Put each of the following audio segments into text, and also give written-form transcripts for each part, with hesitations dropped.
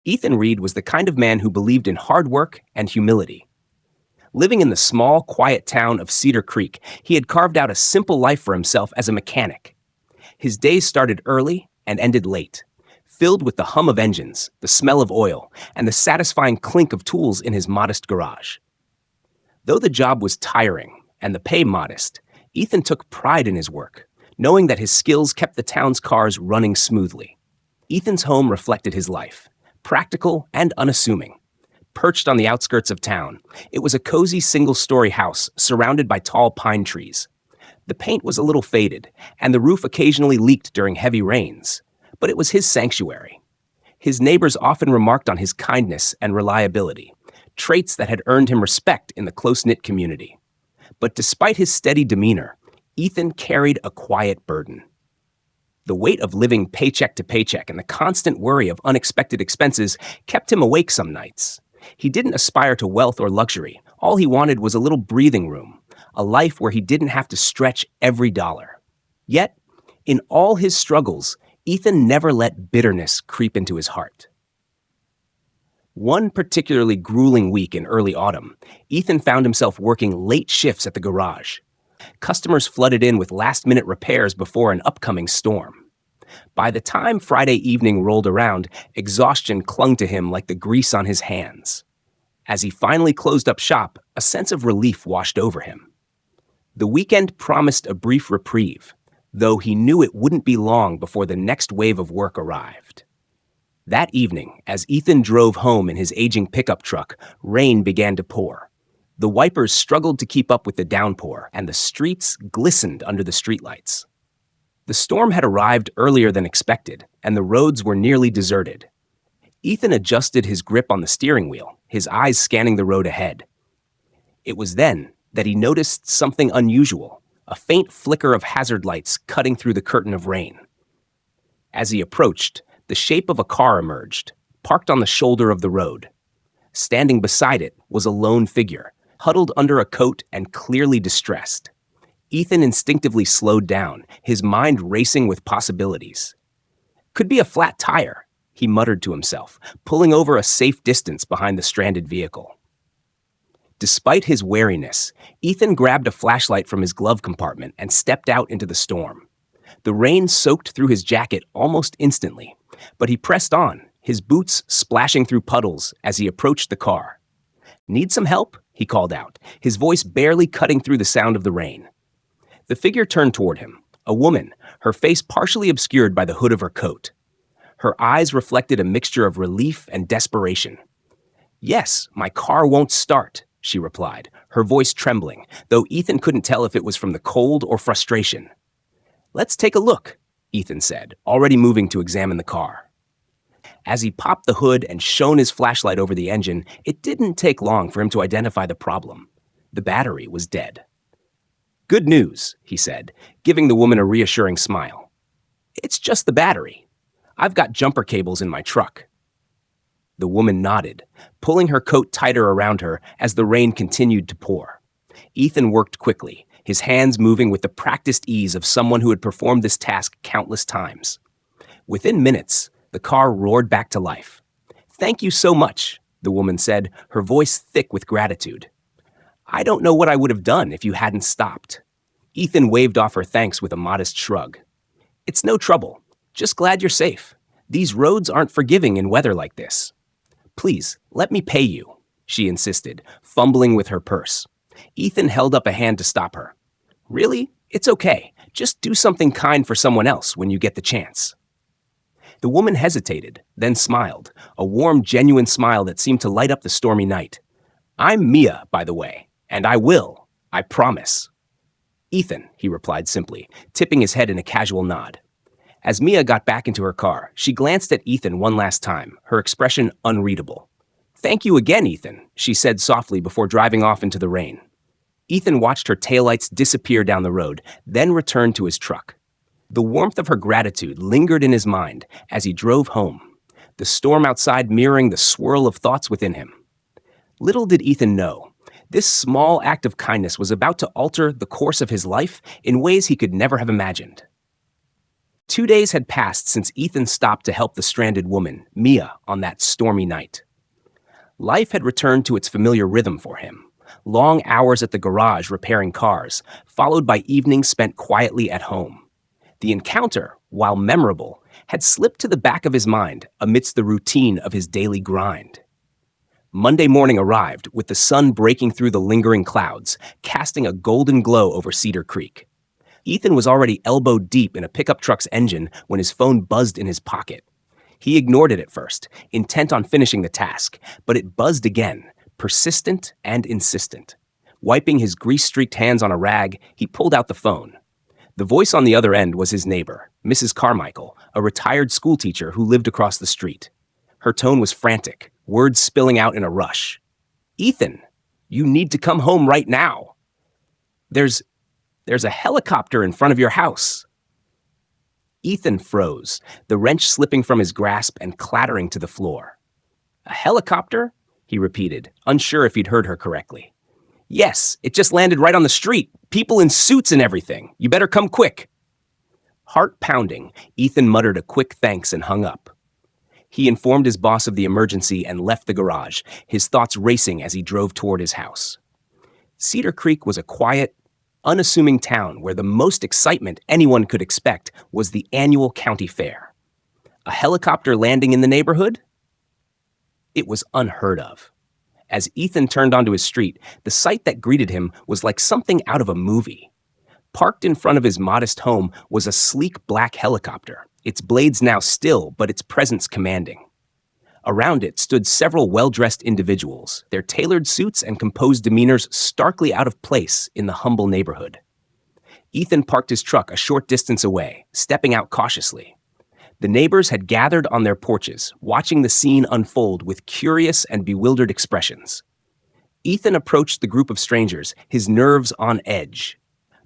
Ethan Reed was the kind of man who believed in hard work and humility. Living in the small, quiet town of Cedar Creek, he had carved out a simple life for himself as a mechanic. His days started early and ended late, filled with the hum of engines, the smell of oil, and the satisfying clink of tools in his modest garage. Though the job was tiring and the pay modest, Ethan took pride in his work, knowing that his skills kept the town's cars running smoothly. Ethan's home reflected his life, practical and unassuming. Perched on the outskirts of town, it was a cozy single-story house surrounded by tall pine trees. The paint was a little faded, and the roof occasionally leaked during heavy rains, but it was his sanctuary. His neighbors often remarked on his kindness and reliability, traits that had earned him respect in the close-knit community. But despite his steady demeanor, Ethan carried a quiet burden. The weight of living paycheck to paycheck and the constant worry of unexpected expenses kept him awake some nights. He didn't aspire to wealth or luxury. All he wanted was a little breathing room, a life where he didn't have to stretch every dollar. Yet, in all his struggles, Ethan never let bitterness creep into his heart. One particularly grueling week in early autumn, Ethan found himself working late shifts at the garage. Customers flooded in with last-minute repairs before an upcoming storm. By the time Friday evening rolled around, exhaustion clung to him like the grease on his hands. As he finally closed up shop, a sense of relief washed over him. The weekend promised a brief reprieve, though he knew it wouldn't be long before the next wave of work arrived. That evening, as Ethan drove home in his aging pickup truck, rain began to pour. The wipers struggled to keep up with the downpour, and the streets glistened under the streetlights. The storm had arrived earlier than expected, and the roads were nearly deserted. Ethan adjusted his grip on the steering wheel, his eyes scanning the road ahead. It was then that he noticed something unusual, a faint flicker of hazard lights cutting through the curtain of rain. As he approached, the shape of a car emerged, parked on the shoulder of the road. Standing beside it was a lone figure, huddled under a coat and clearly distressed. Ethan instinctively slowed down, his mind racing with possibilities. Could be a flat tire, he muttered to himself, pulling over a safe distance behind the stranded vehicle. Despite his wariness, Ethan grabbed a flashlight from his glove compartment and stepped out into the storm. The rain soaked through his jacket almost instantly, but he pressed on, his boots splashing through puddles as he approached the car. "Need some help?" he called out, his voice barely cutting through the sound of the rain. The figure turned toward him, a woman, her face partially obscured by the hood of her coat. Her eyes reflected a mixture of relief and desperation. "Yes, my car won't start," she replied, her voice trembling, though Ethan couldn't tell if it was from the cold or frustration. "Let's take a look," Ethan said, already moving to examine the car. As he popped the hood and shone his flashlight over the engine, it didn't take long for him to identify the problem. The battery was dead. "Good news," he said, giving the woman a reassuring smile. "It's just the battery. I've got jumper cables in my truck." The woman nodded, pulling her coat tighter around her as the rain continued to pour. Ethan worked quickly, his hands moving with the practiced ease of someone who had performed this task countless times. Within minutes, the car roared back to life. "Thank you so much," the woman said, her voice thick with gratitude. "I don't know what I would have done if you hadn't stopped." Ethan waved off her thanks with a modest shrug. "It's no trouble. Just glad you're safe. These roads aren't forgiving in weather like this." "Please, let me pay you," she insisted, fumbling with her purse. Ethan held up a hand to stop her. "Really? It's okay. Just do something kind for someone else when you get the chance." The woman hesitated, then smiled, a warm, genuine smile that seemed to light up the stormy night. "I'm Mia, by the way, and I will. I promise." "Ethan," he replied simply, tipping his head in a casual nod. As Mia got back into her car, she glanced at Ethan one last time, her expression unreadable. "Thank you again, Ethan," she said softly before driving off into the rain. Ethan watched her taillights disappear down the road, then returned to his truck. The warmth of her gratitude lingered in his mind as he drove home, the storm outside mirroring the swirl of thoughts within him. Little did Ethan know, this small act of kindness was about to alter the course of his life in ways he could never have imagined. 2 days had passed since Ethan stopped to help the stranded woman, Mia, on that stormy night. Life had returned to its familiar rhythm for him. Long hours at the garage repairing cars, followed by evenings spent quietly at home. The encounter, while memorable, had slipped to the back of his mind amidst the routine of his daily grind. Monday morning arrived with the sun breaking through the lingering clouds, casting a golden glow over Cedar Creek. Ethan was already elbow deep in a pickup truck's engine when his phone buzzed in his pocket. He ignored it at first, intent on finishing the task, but it buzzed again, persistent and insistent. Wiping his grease-streaked hands on a rag, he pulled out the phone. The voice on the other end was his neighbor, Mrs. Carmichael, a retired schoolteacher who lived across the street. Her tone was frantic, words spilling out in a rush. "Ethan, you need to come home right now. There's a helicopter in front of your house." Ethan froze, the wrench slipping from his grasp and clattering to the floor. "A helicopter?" he repeated, unsure if he'd heard her correctly. "Yes, it just landed right on the street. People in suits and everything. You better come quick." Heart pounding, Ethan muttered a quick thanks and hung up. He informed his boss of the emergency and left the garage, his thoughts racing as he drove toward his house. Cedar Creek was a quiet, unassuming town where the most excitement anyone could expect was the annual county fair. A helicopter landing in the neighborhood? It was unheard of. As Ethan turned onto his street, the sight that greeted him was like something out of a movie. Parked in front of his modest home was a sleek black helicopter, its blades now still, but its presence commanding. Around it stood several well-dressed individuals, their tailored suits and composed demeanors starkly out of place in the humble neighborhood. Ethan parked his truck a short distance away, stepping out cautiously. The neighbors had gathered on their porches, watching the scene unfold with curious and bewildered expressions. Ethan approached the group of strangers, his nerves on edge.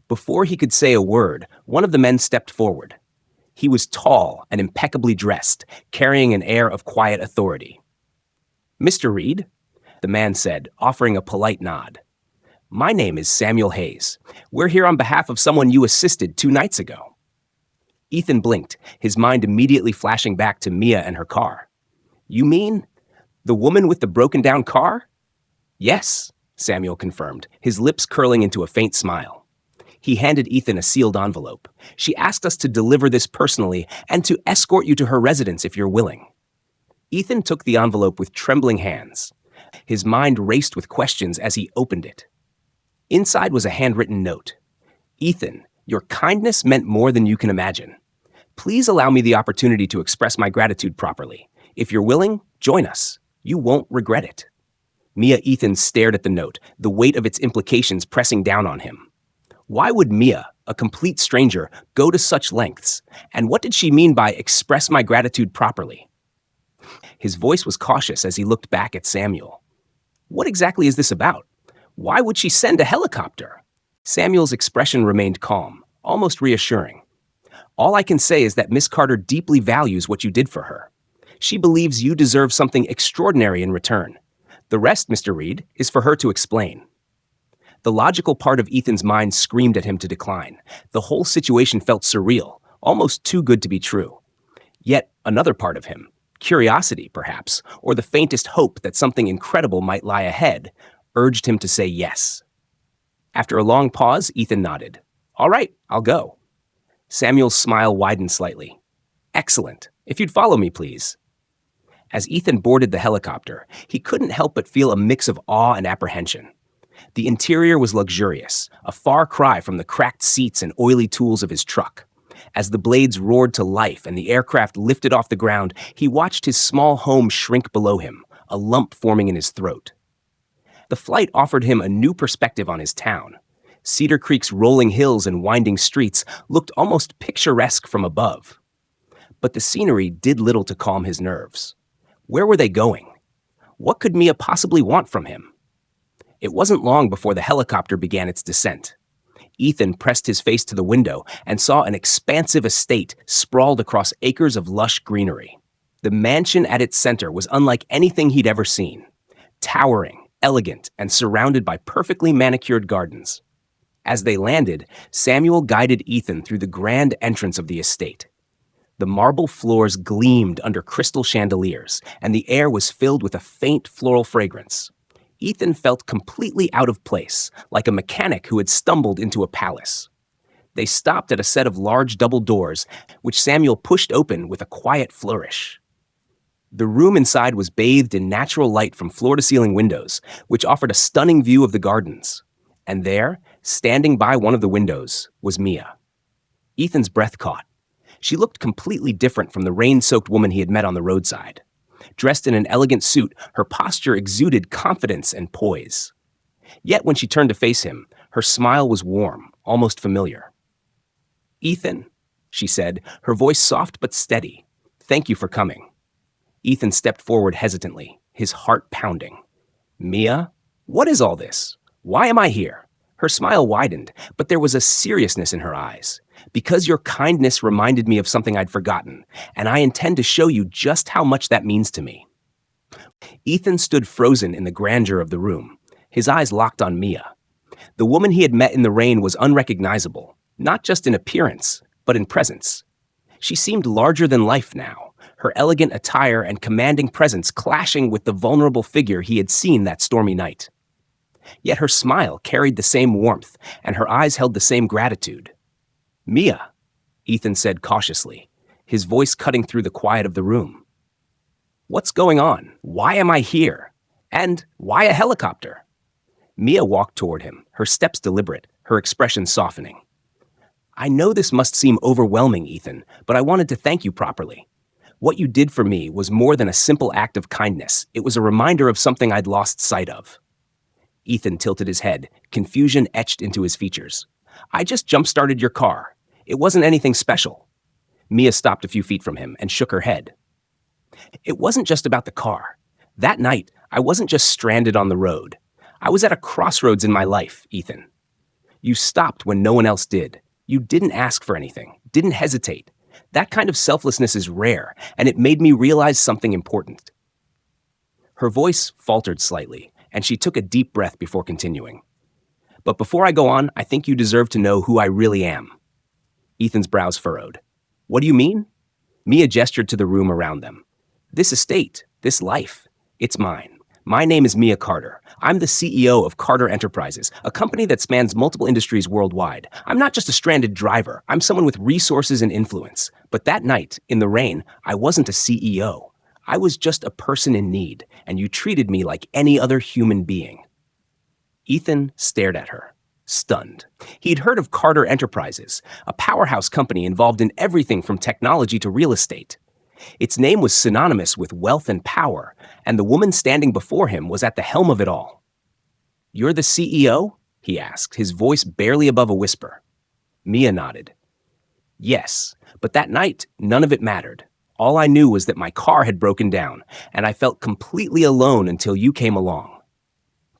Before he could say a word, one of the men stepped forward. He was tall and impeccably dressed, carrying an air of quiet authority. "Mr. Reed," the man said, offering a polite nod. "My name is Samuel Hayes. We're here on behalf of someone you assisted 2 nights ago." Ethan blinked, his mind immediately flashing back to Mia and her car. "You mean the woman with the broken-down car?" "Yes," Samuel confirmed, his lips curling into a faint smile. He handed Ethan a sealed envelope. "She asked us to deliver this personally and to escort you to her residence if you're willing." Ethan took the envelope with trembling hands. His mind raced with questions as he opened it. Inside was a handwritten note. "Ethan, your kindness meant more than you can imagine. Please allow me the opportunity to express my gratitude properly. If you're willing, join us. You won't regret it." Mia Ethan stared at the note, the weight of its implications pressing down on him. Why would Mia, a complete stranger, go to such lengths? And what did she mean by express my gratitude properly? His voice was cautious as he looked back at Samuel. What exactly is this about? Why would she send a helicopter? Samuel's expression remained calm, almost reassuring. "All I can say is that Miss Carter deeply values what you did for her. She believes you deserve something extraordinary in return. The rest, Mr. Reed, is for her to explain." The logical part of Ethan's mind screamed at him to decline. The whole situation felt surreal, almost too good to be true. Yet another part of him, curiosity perhaps, or the faintest hope that something incredible might lie ahead, urged him to say yes. After a long pause, Ethan nodded. "All right, I'll go." Samuel's smile widened slightly. "Excellent. If you'd follow me, please." As Ethan boarded the helicopter, he couldn't help but feel a mix of awe and apprehension. The interior was luxurious, a far cry from the cracked seats and oily tools of his truck. As the blades roared to life and the aircraft lifted off the ground, he watched his small home shrink below him, a lump forming in his throat. The flight offered him a new perspective on his town. Cedar Creek's rolling hills and winding streets looked almost picturesque from above. But the scenery did little to calm his nerves. Where were they going? What could Mia possibly want from him? It wasn't long before the helicopter began its descent. Ethan pressed his face to the window and saw an expansive estate sprawled across acres of lush greenery. The mansion at its center was unlike anything he'd ever seen. Towering, elegant, and surrounded by perfectly manicured gardens. As they landed, Samuel guided Ethan through the grand entrance of the estate. The marble floors gleamed under crystal chandeliers, and the air was filled with a faint floral fragrance. Ethan felt completely out of place, like a mechanic who had stumbled into a palace. They stopped at a set of large double doors, which Samuel pushed open with a quiet flourish. The room inside was bathed in natural light from floor-to-ceiling windows, which offered a stunning view of the gardens. And there, standing by one of the windows, was Mia. Ethan's breath caught. She looked completely different from the rain-soaked woman he had met on the roadside. Dressed in an elegant suit, her posture exuded confidence and poise. Yet when she turned to face him, her smile was warm, almost familiar. "Ethan," she said, her voice soft but steady. "Thank you for coming." Ethan stepped forward hesitantly, his heart pounding. "Mia, what is all this? Why am I here?" Her smile widened, but there was a seriousness in her eyes. "Because your kindness reminded me of something I'd forgotten, and I intend to show you just how much that means to me." Ethan stood frozen in the grandeur of the room, his eyes locked on Mia. The woman he had met in the rain was unrecognizable, not just in appearance, but in presence. She seemed larger than life now, her elegant attire and commanding presence clashing with the vulnerable figure he had seen that stormy night. Yet her smile carried the same warmth, and her eyes held the same gratitude. "Mia," Ethan said cautiously, his voice cutting through the quiet of the room. "What's going on? Why am I here? And why a helicopter?" Mia walked toward him, her steps deliberate, her expression softening. "I know this must seem overwhelming, Ethan, but I wanted to thank you properly. What you did for me was more than a simple act of kindness. It was a reminder of something I'd lost sight of." Ethan tilted his head, confusion etched into his features. "I just jump-started your car. It wasn't anything special." Mia stopped a few feet from him and shook her head. "It wasn't just about the car. That night, I wasn't just stranded on the road. I was at a crossroads in my life, Ethan. You stopped when no one else did. You didn't ask for anything, didn't hesitate. That kind of selflessness is rare, and it made me realize something important." Her voice faltered slightly, and she took a deep breath before continuing. "But before I go on, I think you deserve to know who I really am." Ethan's brows furrowed. "What do you mean?" Mia gestured to the room around them. "This estate, this life, it's mine. My name is Mia Carter. I'm the CEO of Carter Enterprises, a company that spans multiple industries worldwide. I'm not just a stranded driver. I'm someone with resources and influence. But that night, in the rain, I wasn't a CEO. I was just a person in need, and you treated me like any other human being." Ethan stared at her, stunned. He'd heard of Carter Enterprises, a powerhouse company involved in everything from technology to real estate. Its name was synonymous with wealth and power, and the woman standing before him was at the helm of it all. "You're the CEO?" he asked, his voice barely above a whisper. Mia nodded. "Yes, but that night, none of it mattered. All I knew was that my car had broken down, and I felt completely alone until you came along."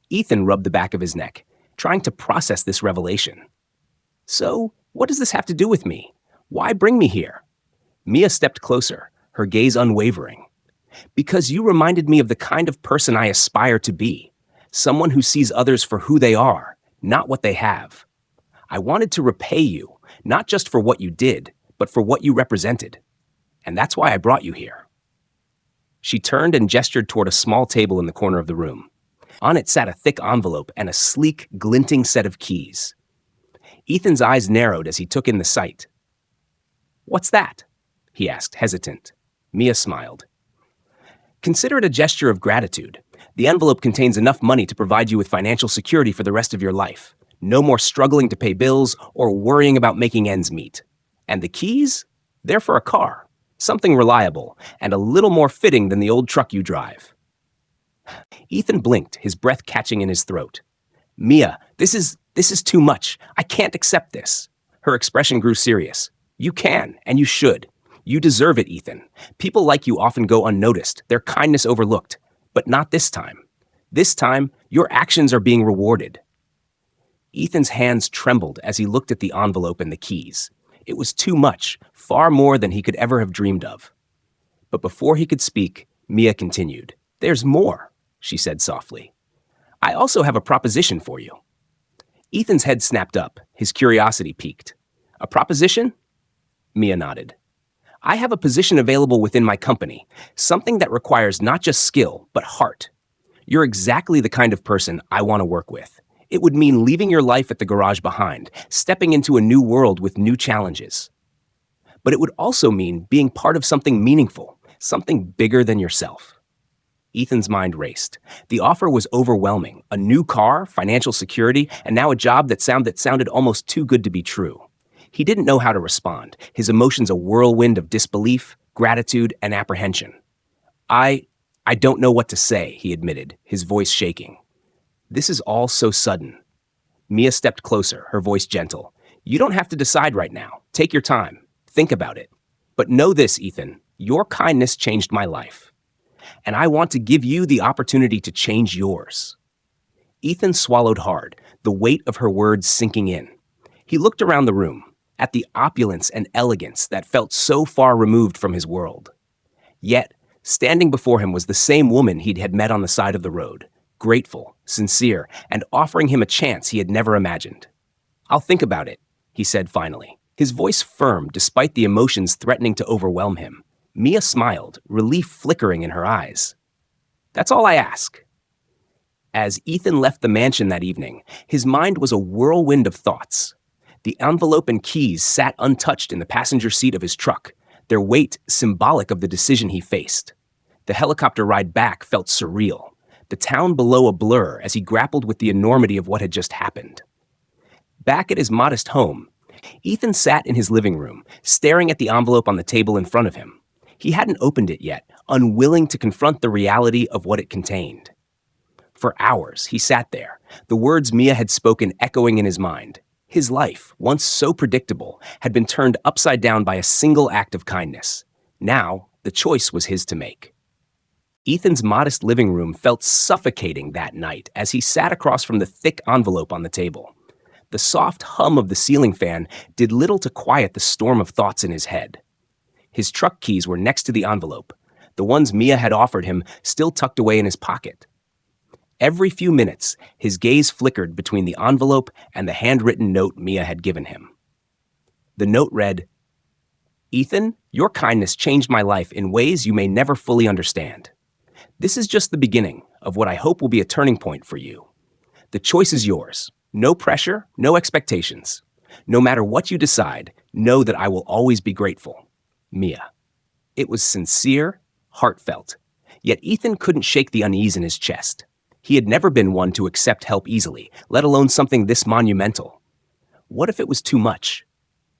Ethan rubbed the back of his neck, trying to process this revelation. "So, what does this have to do with me? Why bring me here?" Mia stepped closer, her gaze unwavering. "Because you reminded me of the kind of person I aspire to be, someone who sees others for who they are, not what they have. I wanted to repay you, not just for what you did, but for what you represented. And that's why I brought you here." She turned and gestured toward a small table in the corner of the room. On it sat a thick envelope and a sleek, glinting set of keys. Ethan's eyes narrowed as he took in the sight. "What's that?" he asked, hesitant. Mia smiled. "Consider it a gesture of gratitude. The envelope contains enough money to provide you with financial security for the rest of your life. No more struggling to pay bills or worrying about making ends meet. And the keys? They're for a car, something reliable, and a little more fitting than the old truck you drive." Ethan blinked, his breath catching in his throat. "Mia, this is too much. I can't accept this." Her expression grew serious. "You can, and you should. You deserve it, Ethan. People like you often go unnoticed, their kindness overlooked. But not this time. This time, your actions are being rewarded." Ethan's hands trembled as he looked at the envelope and the keys. It was too much, far more than he could ever have dreamed of. But before he could speak, Mia continued. "There's more," she said softly. "I also have a proposition for you." Ethan's head snapped up, his curiosity piqued. "A proposition?" Mia nodded. I have a position available within my company, something that requires not just skill, but heart. You're exactly the kind of person I want to work with. It would mean leaving your life at the garage behind, stepping into a new world with new challenges. But it would also mean being part of something meaningful, something bigger than yourself. Ethan's mind raced. The offer was overwhelming. A new car, financial security, and now a job that sounded almost too good to be true. He didn't know how to respond, his emotions a whirlwind of disbelief, gratitude, and apprehension. I don't know what to say, he admitted, his voice shaking. This is all so sudden. Mia stepped closer, her voice gentle. You don't have to decide right now. Take your time. Think about it. But know this, Ethan, your kindness changed my life. And I want to give you the opportunity to change yours. Ethan swallowed hard, the weight of her words sinking in. He looked around the room, at the opulence and elegance that felt so far removed from his world. Yet, standing before him was the same woman he had met on the side of the road, grateful, sincere, and offering him a chance he had never imagined. I'll think about it, he said finally, his voice firm despite the emotions threatening to overwhelm him. Mia smiled, relief flickering in her eyes. That's all I ask. As Ethan left the mansion that evening, his mind was a whirlwind of thoughts. The envelope and keys sat untouched in the passenger seat of his truck, their weight symbolic of the decision he faced. The helicopter ride back felt surreal, the town below a blur as he grappled with the enormity of what had just happened. Back at his modest home, Ethan sat in his living room, staring at the envelope on the table in front of him. He hadn't opened it yet, unwilling to confront the reality of what it contained. For hours, he sat there, the words Mia had spoken echoing in his mind. His life, once so predictable, had been turned upside down by a single act of kindness. Now, the choice was his to make. Ethan's modest living room felt suffocating that night as he sat across from the thick envelope on the table. The soft hum of the ceiling fan did little to quiet the storm of thoughts in his head. His truck keys were next to the envelope, the ones Mia had offered him still tucked away in his pocket. Every few minutes, his gaze flickered between the envelope and the handwritten note Mia had given him. The note read, Ethan, your kindness changed my life in ways you may never fully understand. This is just the beginning of what I hope will be a turning point for you. The choice is yours. No pressure, no expectations. No matter what you decide, know that I will always be grateful. Mia. It was sincere, heartfelt, yet Ethan couldn't shake the unease in his chest. He had never been one to accept help easily, let alone something this monumental. What if it was too much?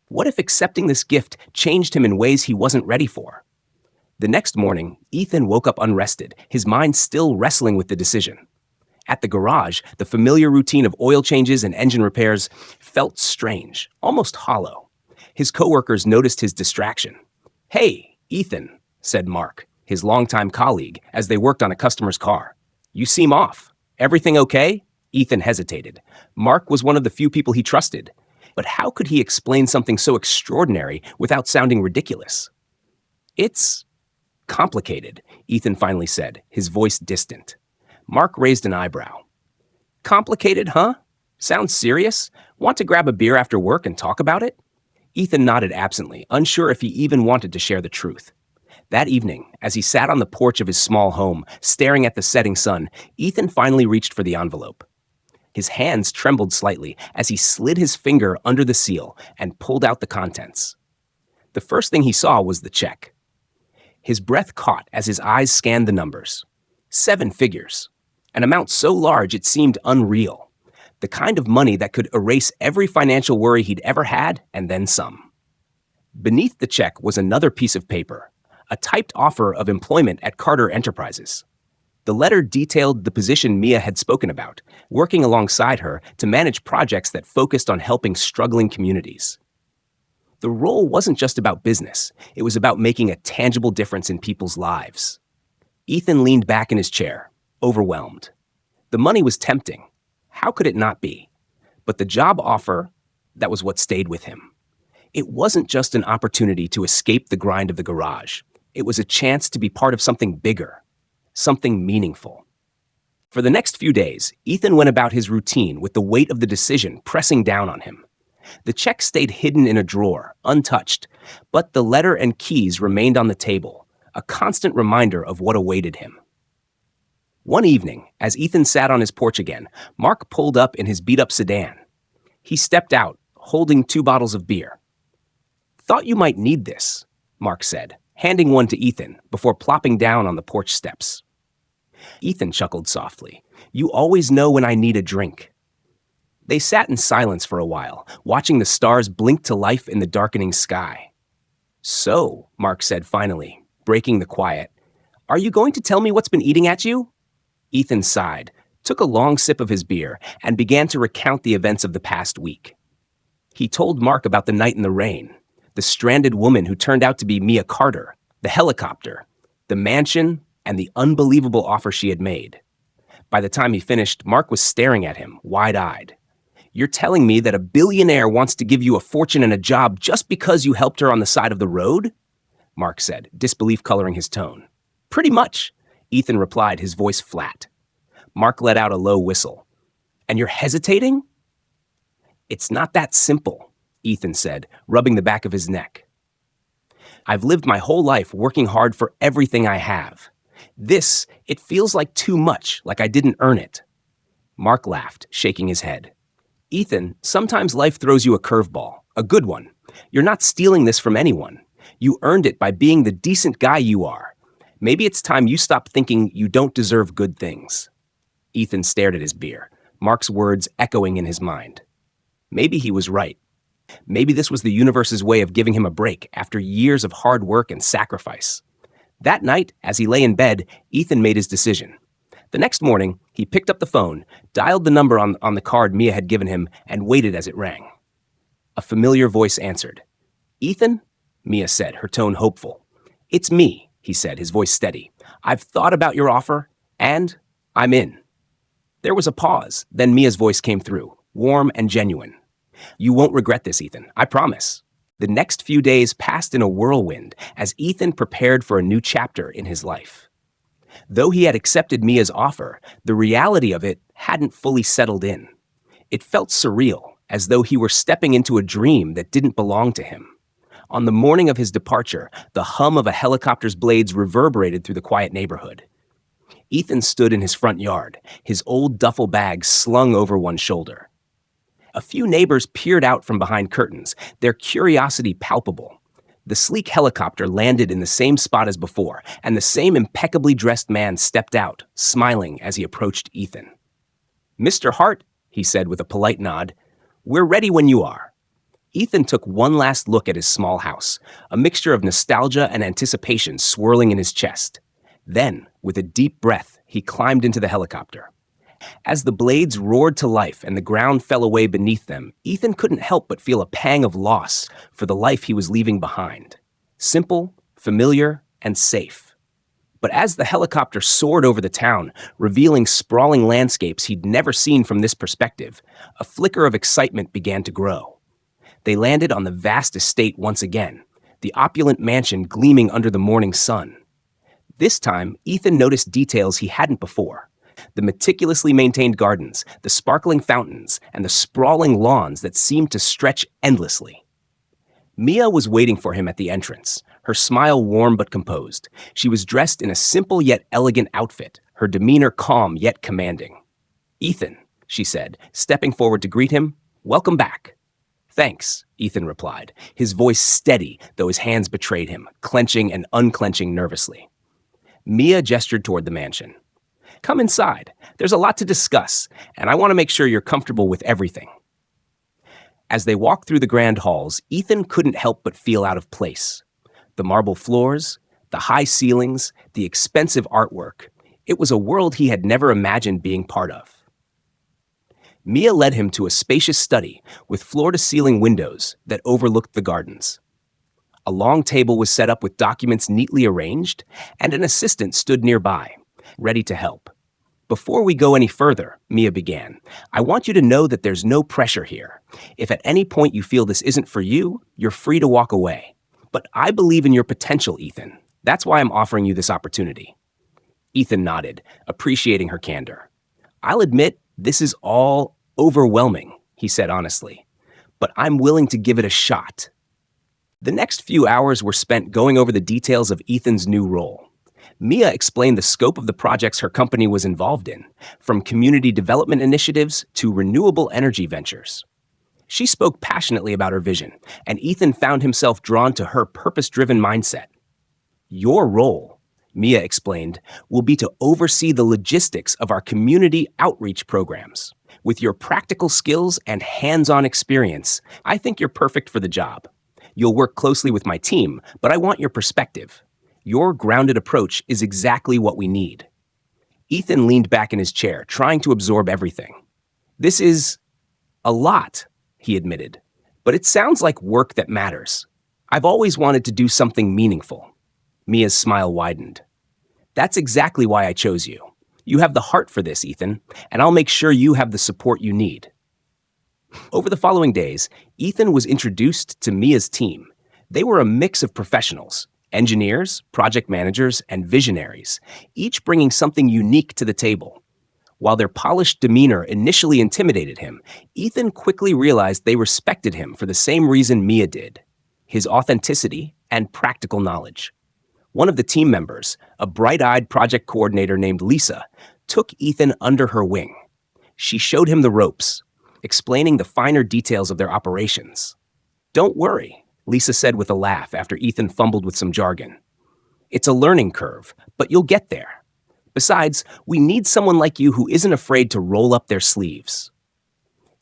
What if accepting this gift changed him in ways he wasn't ready for? The next morning, Ethan woke up unrested, his mind still wrestling with the decision. At the garage, the familiar routine of oil changes and engine repairs felt strange, almost hollow. His coworkers noticed his distraction. Hey, Ethan, said Mark, his longtime colleague, as they worked on a customer's car. You seem off. Everything okay? Ethan hesitated. Mark was one of the few people he trusted. But how could he explain something so extraordinary without sounding ridiculous? It's complicated, Ethan finally said, his voice distant. Mark raised an eyebrow. Complicated, huh? Sounds serious? Want to grab a beer after work and talk about it? Ethan nodded absently, unsure if he even wanted to share the truth. That evening, as he sat on the porch of his small home, staring at the setting sun, Ethan finally reached for the envelope. His hands trembled slightly as he slid his finger under the seal and pulled out the contents. The first thing he saw was the check. His breath caught as his eyes scanned the numbers. 7 figures, an amount so large it seemed unreal. The kind of money that could erase every financial worry he'd ever had and then some. Beneath the check was another piece of paper, a typed offer of employment at Carter Enterprises. The letter detailed the position Mia had spoken about, working alongside her to manage projects that focused on helping struggling communities. The role wasn't just about business, it was about making a tangible difference in people's lives. Ethan leaned back in his chair, overwhelmed. The money was tempting. How could it not be? But the job offer, that was what stayed with him. It wasn't just an opportunity to escape the grind of the garage. It was a chance to be part of something bigger, something meaningful. For the next few days, Ethan went about his routine with the weight of the decision pressing down on him. The check stayed hidden in a drawer, untouched, but the letter and keys remained on the table, a constant reminder of what awaited him. One evening, as Ethan sat on his porch again, Mark pulled up in his beat-up sedan. He stepped out, holding 2 bottles of beer. "Thought you might need this," Mark said, handing one to Ethan before plopping down on the porch steps. Ethan chuckled softly. "You always know when I need a drink." They sat in silence for a while, watching the stars blink to life in the darkening sky. "So," Mark said finally, breaking the quiet, "are you going to tell me what's been eating at you?" Ethan sighed, took a long sip of his beer, and began to recount the events of the past week. He told Mark about the night in the rain, the stranded woman who turned out to be Mia Carter, the helicopter, the mansion, and the unbelievable offer she had made. By the time he finished, Mark was staring at him, wide-eyed. "You're telling me that a billionaire wants to give you a fortune and a job just because you helped her on the side of the road?" Mark said, disbelief coloring his tone. "Pretty much," Ethan replied, his voice flat. Mark let out a low whistle. "And you're hesitating?" "It's not that simple," Ethan said, rubbing the back of his neck. "I've lived my whole life working hard for everything I have. It feels like too much, like I didn't earn it." Mark laughed, shaking his head. "Ethan, sometimes life throws you a curveball, a good one. You're not stealing this from anyone. You earned it by being the decent guy you are. Maybe it's time you stop thinking you don't deserve good things." Ethan stared at his beer, Mark's words echoing in his mind. Maybe he was right. Maybe this was the universe's way of giving him a break after years of hard work and sacrifice. That night, as he lay in bed, Ethan made his decision. The next morning, he picked up the phone, dialed the number on the card Mia had given him, and waited as it rang. A familiar voice answered. "Ethan?" Mia said, her tone hopeful. "It's me," he said, his voice steady. "I've thought about your offer, and I'm in." There was a pause, then Mia's voice came through, warm and genuine. "You won't regret this, Ethan, I promise." The next few days passed in a whirlwind as Ethan prepared for a new chapter in his life. Though he had accepted Mia's offer, the reality of it hadn't fully settled in. It felt surreal, as though he were stepping into a dream that didn't belong to him. On the morning of his departure, the hum of a helicopter's blades reverberated through the quiet neighborhood. Ethan stood in his front yard, his old duffel bag slung over one shoulder. A few neighbors peered out from behind curtains, their curiosity palpable. The sleek helicopter landed in the same spot as before, and the same impeccably dressed man stepped out, smiling as he approached Ethan. "Mr. Hart," he said with a polite nod, "we're ready when you are." Ethan took one last look at his small house, a mixture of nostalgia and anticipation swirling in his chest. Then, with a deep breath, he climbed into the helicopter. As the blades roared to life and the ground fell away beneath them, Ethan couldn't help but feel a pang of loss for the life he was leaving behind. Simple, familiar, and safe. But as the helicopter soared over the town, revealing sprawling landscapes he'd never seen from this perspective, a flicker of excitement began to grow. They landed on the vast estate once again, the opulent mansion gleaming under the morning sun. This time, Ethan noticed details he hadn't before. The meticulously maintained gardens, the sparkling fountains, and the sprawling lawns that seemed to stretch endlessly. Mia was waiting for him at the entrance, her smile warm but composed. She was dressed in a simple yet elegant outfit, her demeanor calm yet commanding. "Ethan," she said, stepping forward to greet him, "welcome back." "Thanks," Ethan replied, his voice steady, though his hands betrayed him, clenching and unclenching nervously. Mia gestured toward the mansion. "Come inside. There's a lot to discuss, and I want to make sure you're comfortable with everything." As they walked through the grand halls, Ethan couldn't help but feel out of place. The marble floors, the high ceilings, the expensive artwork. It was a world he had never imagined being part of. Mia led him to a spacious study with floor-to-ceiling windows that overlooked the gardens. A long table was set up with documents neatly arranged, and an assistant stood nearby, ready to help. "Before we go any further," Mia began, "I want you to know that there's no pressure here. If at any point you feel this isn't for you, you're free to walk away. But I believe in your potential, Ethan. That's why I'm offering you this opportunity." Ethan nodded, appreciating her candor. "I'll admit, this is all overwhelming," he said honestly. but I'm willing to give it a shot. The next few hours were spent going over the details of Ethan's new role. Mia explained the scope of the projects her company was involved in, from community development initiatives to renewable energy ventures. She spoke passionately about her vision, and Ethan found himself drawn to her purpose-driven mindset. Your role, Mia explained, will be to oversee the logistics of our community outreach programs. With your practical skills and hands-on experience, I think you're perfect for the job. You'll work closely with my team, but I want your perspective. Your grounded approach is exactly what we need. Ethan leaned back in his chair, trying to absorb everything. This is a lot, he admitted, but it sounds like work that matters. I've always wanted to do something meaningful. Mia's smile widened. That's exactly why I chose you. You have the heart for this, Ethan, and I'll make sure you have the support you need. Over the following days, Ethan was introduced to Mia's team. They were a mix of professionals, engineers, project managers, and visionaries, each bringing something unique to the table. While their polished demeanor initially intimidated him, Ethan quickly realized they respected him for the same reason Mia did: his authenticity and practical knowledge. One of the team members, a bright-eyed project coordinator named Lisa, took Ethan under her wing. She showed him the ropes, explaining the finer details of their operations. "Don't worry," Lisa said with a laugh after Ethan fumbled with some jargon. "It's a learning curve, but you'll get there. Besides, we need someone like you who isn't afraid to roll up their sleeves."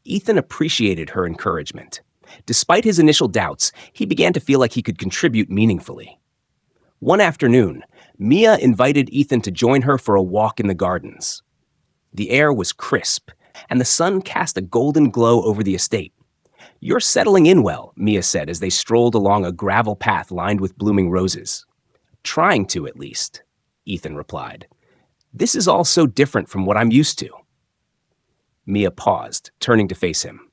Ethan appreciated her encouragement. Despite his initial doubts, he began to feel like he could contribute meaningfully. One afternoon, Mia invited Ethan to join her for a walk in the gardens. The air was crisp, and the sun cast a golden glow over the estate. "You're settling in well," Mia said as they strolled along a gravel path lined with blooming roses. "Trying to, at least," Ethan replied. "This is all so different from what I'm used to." Mia paused, turning to face him.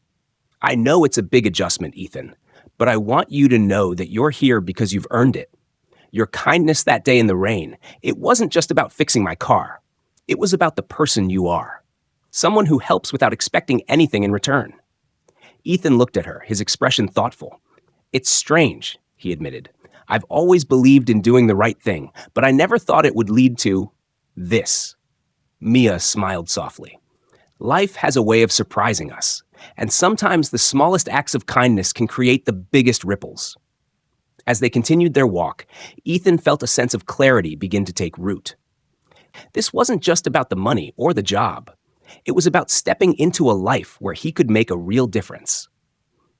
"I know it's a big adjustment, Ethan, but I want you to know that you're here because you've earned it. Your kindness that day in the rain, it wasn't just about fixing my car. It was about the person you are. Someone who helps without expecting anything in return." Ethan looked at her, his expression thoughtful. "It's strange," he admitted. "I've always believed in doing the right thing, but I never thought it would lead to this." Mia smiled softly. "Life has a way of surprising us, and sometimes the smallest acts of kindness can create the biggest ripples." As they continued their walk, Ethan felt a sense of clarity begin to take root. This wasn't just about the money or the job. It was about stepping into a life where he could make a real difference.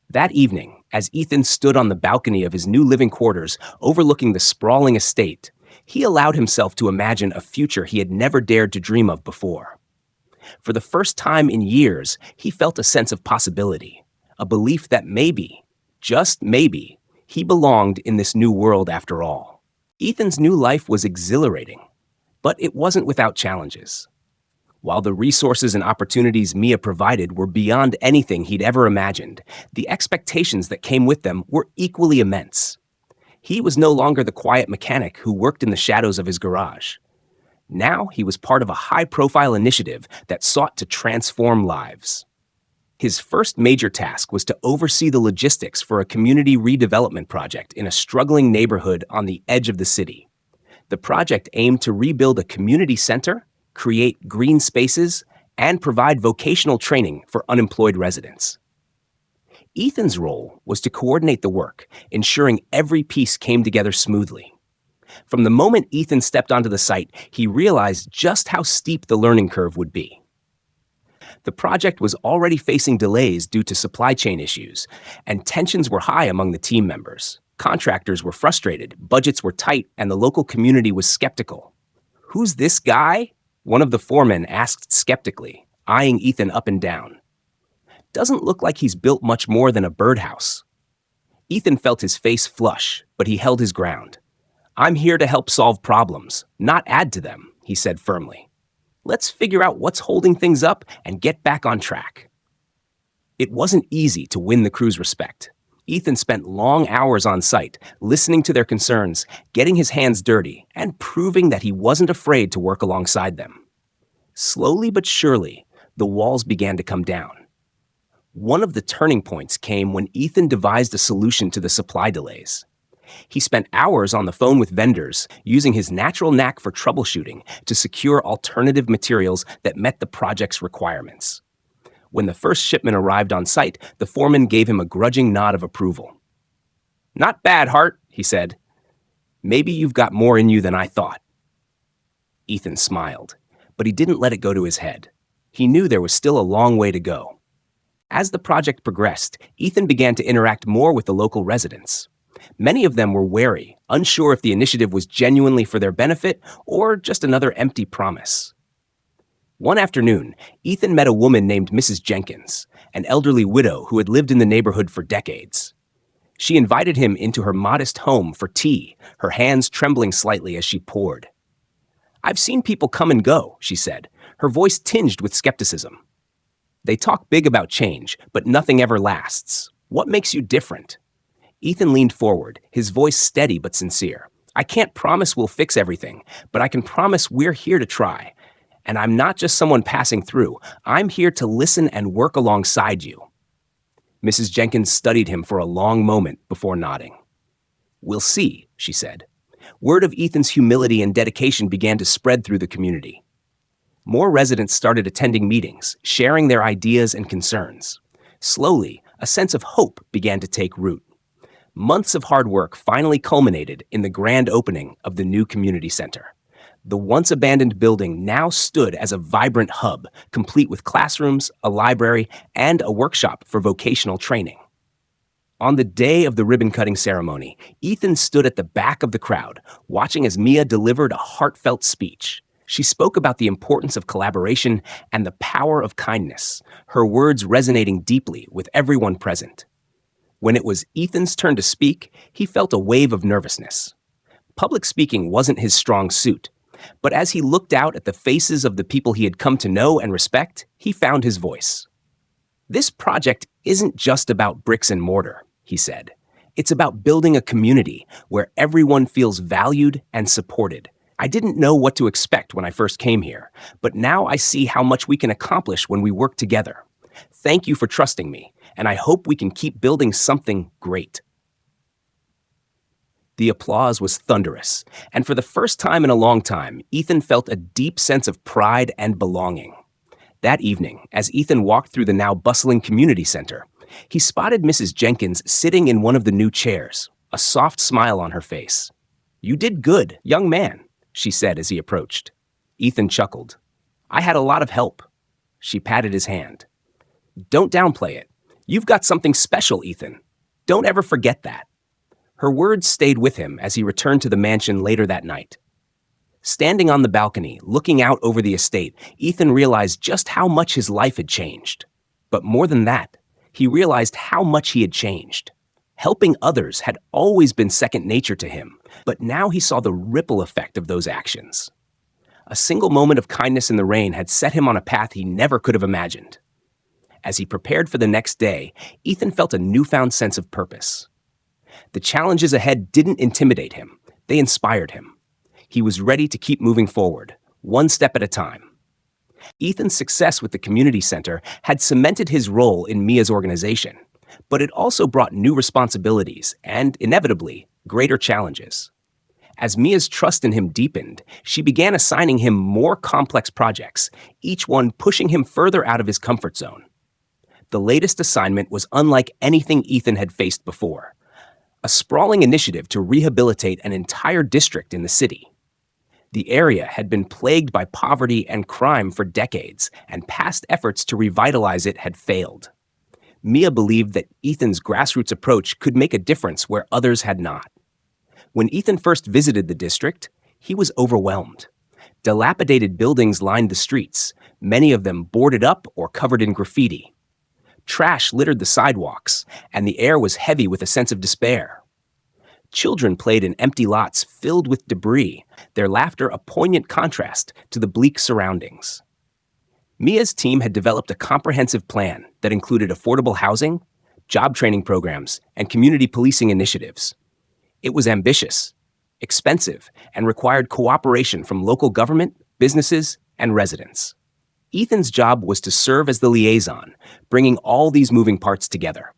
That evening, as Ethan stood on the balcony of his new living quarters overlooking the sprawling estate, he allowed himself to imagine a future he had never dared to dream of before. For the first time in years, he felt a sense of possibility, a belief that maybe, just maybe, he belonged in this new world after all. Ethan's new life was exhilarating, but it wasn't without challenges. While the resources and opportunities Mia provided were beyond anything he'd ever imagined, the expectations that came with them were equally immense. He was no longer the quiet mechanic who worked in the shadows of his garage. Now he was part of a high-profile initiative that sought to transform lives. His first major task was to oversee the logistics for a community redevelopment project in a struggling neighborhood on the edge of the city. The project aimed to rebuild a community center, create green spaces, and provide vocational training for unemployed residents. Ethan's role was to coordinate the work, ensuring every piece came together smoothly. From the moment Ethan stepped onto the site, he realized just how steep the learning curve would be. The project was already facing delays due to supply chain issues, and tensions were high among the team members. Contractors were frustrated, budgets were tight, and the local community was skeptical. "Who's this guy?" one of the foremen asked skeptically, eyeing Ethan up and down. "Doesn't look like he's built much more than a birdhouse." Ethan felt his face flush, but he held his ground. "I'm here to help solve problems, not add to them," he said firmly. "Let's figure out what's holding things up and get back on track." It wasn't easy to win the crew's respect. Ethan spent long hours on site, listening to their concerns, getting his hands dirty, and proving that he wasn't afraid to work alongside them. Slowly but surely, the walls began to come down. One of the turning points came when Ethan devised a solution to the supply delays. He spent hours on the phone with vendors, using his natural knack for troubleshooting to secure alternative materials that met the project's requirements. When the first shipment arrived on site, the foreman gave him a grudging nod of approval. "Not bad, Hart," he said. "Maybe you've got more in you than I thought." Ethan smiled, but he didn't let it go to his head. He knew there was still a long way to go. As the project progressed, Ethan began to interact more with the local residents. Many of them were wary, unsure if the initiative was genuinely for their benefit or just another empty promise. One afternoon, Ethan met a woman named Mrs. Jenkins, an elderly widow who had lived in the neighborhood for decades. She invited him into her modest home for tea, her hands trembling slightly as she poured. "I've seen people come and go," she said, her voice tinged with skepticism. "They talk big about change, but nothing ever lasts. What makes you different?" Ethan leaned forward, his voice steady but sincere. "I can't promise we'll fix everything, but I can promise we're here to try. And I'm not just someone passing through. I'm here to listen and work alongside you." Mrs. Jenkins studied him for a long moment before nodding. "We'll see," she said. Word of Ethan's humility and dedication began to spread through the community. More residents started attending meetings, sharing their ideas and concerns. Slowly, a sense of hope began to take root. Months of hard work finally culminated in the grand opening of the new community center. The once abandoned building now stood as a vibrant hub, complete with classrooms, a library, and a workshop for vocational training. On the day of the ribbon-cutting ceremony, Ethan stood at the back of the crowd, watching as Mia delivered a heartfelt speech. She spoke about the importance of collaboration and the power of kindness, her words resonating deeply with everyone present. When it was Ethan's turn to speak, he felt a wave of nervousness. Public speaking wasn't his strong suit, but as he looked out at the faces of the people he had come to know and respect, he found his voice. "This project isn't just about bricks and mortar," he said. "It's about building a community where everyone feels valued and supported. I didn't know what to expect when I first came here, but now I see how much we can accomplish when we work together. Thank you for trusting me, and I hope we can keep building something great." The applause was thunderous, and for the first time in a long time, Ethan felt a deep sense of pride and belonging. That evening, as Ethan walked through the now bustling community center, he spotted Mrs. Jenkins sitting in one of the new chairs, a soft smile on her face. "You did good, young man," she said as he approached. Ethan chuckled. "I had a lot of help." She patted his hand. "Don't downplay it. You've got something special, Ethan. Don't ever forget that." Her words stayed with him as he returned to the mansion later that night. Standing on the balcony, looking out over the estate, Ethan realized just how much his life had changed. But more than that, he realized how much he had changed. Helping others had always been second nature to him, but now he saw the ripple effect of those actions. A single moment of kindness in the rain had set him on a path he never could have imagined. As he prepared for the next day, Ethan felt a newfound sense of purpose. The challenges ahead didn't intimidate him, they inspired him. He was ready to keep moving forward, one step at a time. Ethan's success with the community center had cemented his role in Mia's organization, but it also brought new responsibilities and, inevitably, greater challenges. As Mia's trust in him deepened, she began assigning him more complex projects, each one pushing him further out of his comfort zone. The latest assignment was unlike anything Ethan had faced before, a sprawling initiative to rehabilitate an entire district in the city. The area had been plagued by poverty and crime for decades, and past efforts to revitalize it had failed. Mia believed that Ethan's grassroots approach could make a difference where others had not. When Ethan first visited the district, he was overwhelmed. Dilapidated buildings lined the streets, many of them boarded up or covered in graffiti. Trash littered the sidewalks, and the air was heavy with a sense of despair. Children played in empty lots filled with debris, their laughter a poignant contrast to the bleak surroundings. Mia's team had developed a comprehensive plan that included affordable housing, job training programs, and community policing initiatives. It was ambitious, expensive, and required cooperation from local government, businesses, and residents. Ethan's job was to serve as the liaison, bringing all these moving parts together.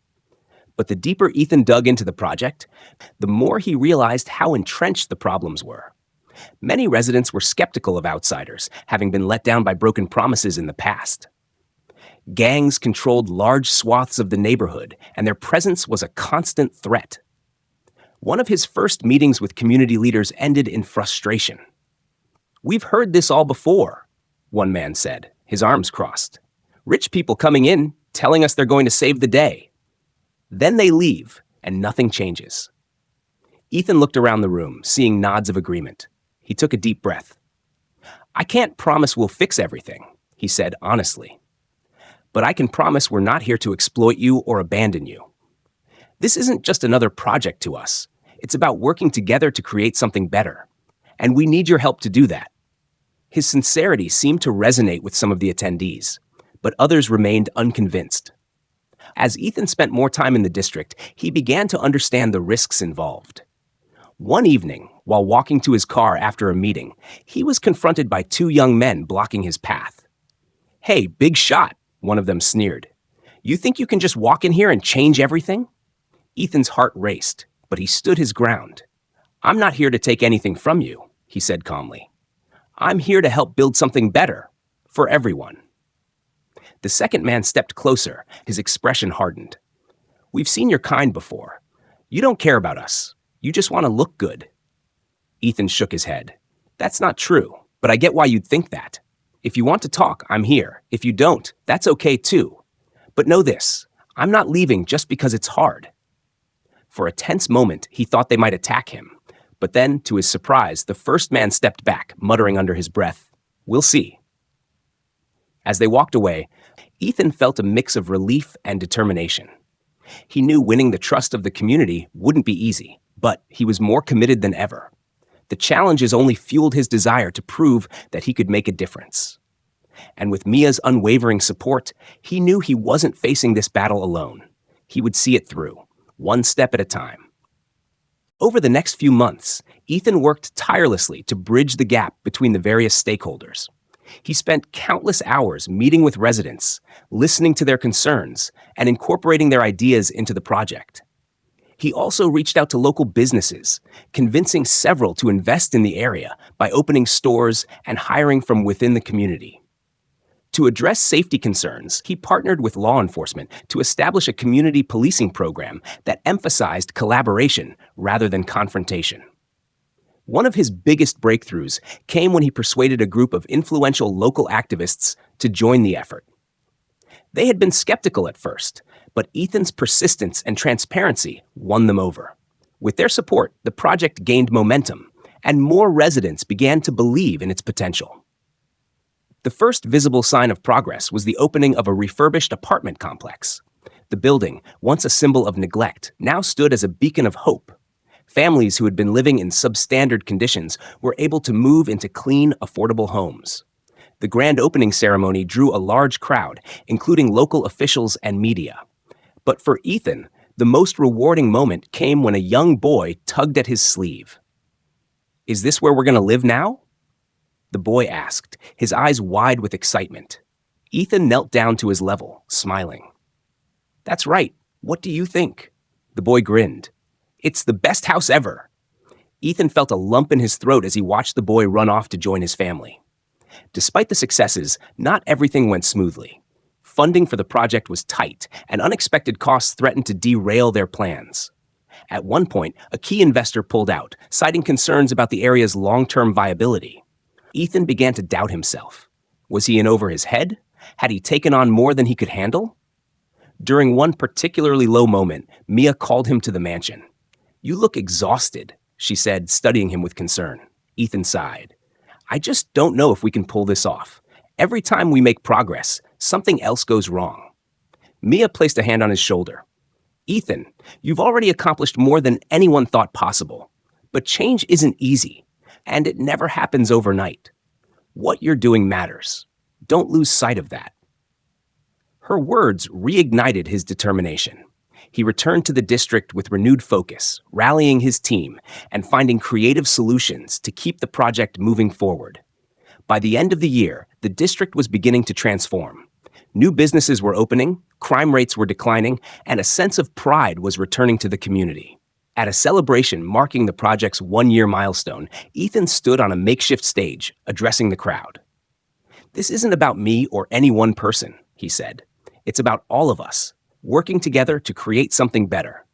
But the deeper Ethan dug into the project, the more he realized how entrenched the problems were. Many residents were skeptical of outsiders, having been let down by broken promises in the past. Gangs controlled large swaths of the neighborhood, and their presence was a constant threat. One of his first meetings with community leaders ended in frustration. "We've heard this all before," one man said, his arms crossed. "Rich people coming in, telling us they're going to save the day. Then they leave, and nothing changes." Ethan looked around the room, seeing nods of agreement. He took a deep breath. "I can't promise we'll fix everything," he said honestly. "But I can promise we're not here to exploit you or abandon you. This isn't just another project to us. It's about working together to create something better. And we need your help to do that." His sincerity seemed to resonate with some of the attendees, but others remained unconvinced. As Ethan spent more time in the district, he began to understand the risks involved. One evening, while walking to his car after a meeting, he was confronted by two young men blocking his path. "Hey, big shot," one of them sneered. "You think you can just walk in here and change everything?" Ethan's heart raced, but he stood his ground. "I'm not here to take anything from you," he said calmly. "I'm here to help build something better for everyone." The second man stepped closer, his expression hardened. "We've seen your kind before. You don't care about us. You just want to look good." Ethan shook his head. "That's not true, but I get why you'd think that. If you want to talk, I'm here. If you don't, that's okay too. But know this, I'm not leaving just because it's hard." For a tense moment, he thought they might attack him. But then, to his surprise, the first man stepped back, muttering under his breath, "We'll see." As they walked away, Ethan felt a mix of relief and determination. He knew winning the trust of the community wouldn't be easy, but he was more committed than ever. The challenges only fueled his desire to prove that he could make a difference. And with Mia's unwavering support, he knew he wasn't facing this battle alone. He would see it through, one step at a time. Over the next few months, Ethan worked tirelessly to bridge the gap between the various stakeholders. He spent countless hours meeting with residents, listening to their concerns, and incorporating their ideas into the project. He also reached out to local businesses, convincing several to invest in the area by opening stores and hiring from within the community. To address safety concerns, he partnered with law enforcement to establish a community policing program that emphasized collaboration rather than confrontation. One of his biggest breakthroughs came when he persuaded a group of influential local activists to join the effort. They had been skeptical at first, but Ethan's persistence and transparency won them over. With their support, the project gained momentum, and more residents began to believe in its potential. The first visible sign of progress was the opening of a refurbished apartment complex. The building, once a symbol of neglect, now stood as a beacon of hope. Families who had been living in substandard conditions were able to move into clean, affordable homes. The grand opening ceremony drew a large crowd, including local officials and media. But for Ethan, the most rewarding moment came when a young boy tugged at his sleeve. "Is this where we're going to live now?" the boy asked, his eyes wide with excitement. Ethan knelt down to his level, smiling. "That's right. What do you think?" The boy grinned. "It's the best house ever." Ethan felt a lump in his throat as he watched the boy run off to join his family. Despite the successes, not everything went smoothly. Funding for the project was tight, and unexpected costs threatened to derail their plans. At one point, a key investor pulled out, citing concerns about the area's long-term viability. Ethan began to doubt himself. Was he in over his head? Had he taken on more than he could handle? During one particularly low moment, Mia called him to the mansion. "You look exhausted," she said, studying him with concern. Ethan sighed. "I just don't know if we can pull this off. Every time we make progress, something else goes wrong." Mia placed a hand on his shoulder. "Ethan, you've already accomplished more than anyone thought possible. But change isn't easy, and it never happens overnight. What you're doing matters. Don't lose sight of that." Her words reignited his determination. He returned to the district with renewed focus, rallying his team and finding creative solutions to keep the project moving forward. By the end of the year, The district was beginning to transform. New businesses were opening, crime rates were declining, and a sense of pride was returning to the community. At a celebration marking the project's one-year milestone, Ethan stood on a makeshift stage, addressing the crowd. "This isn't about me or any one person," he said. "It's about all of us, working together to create something better.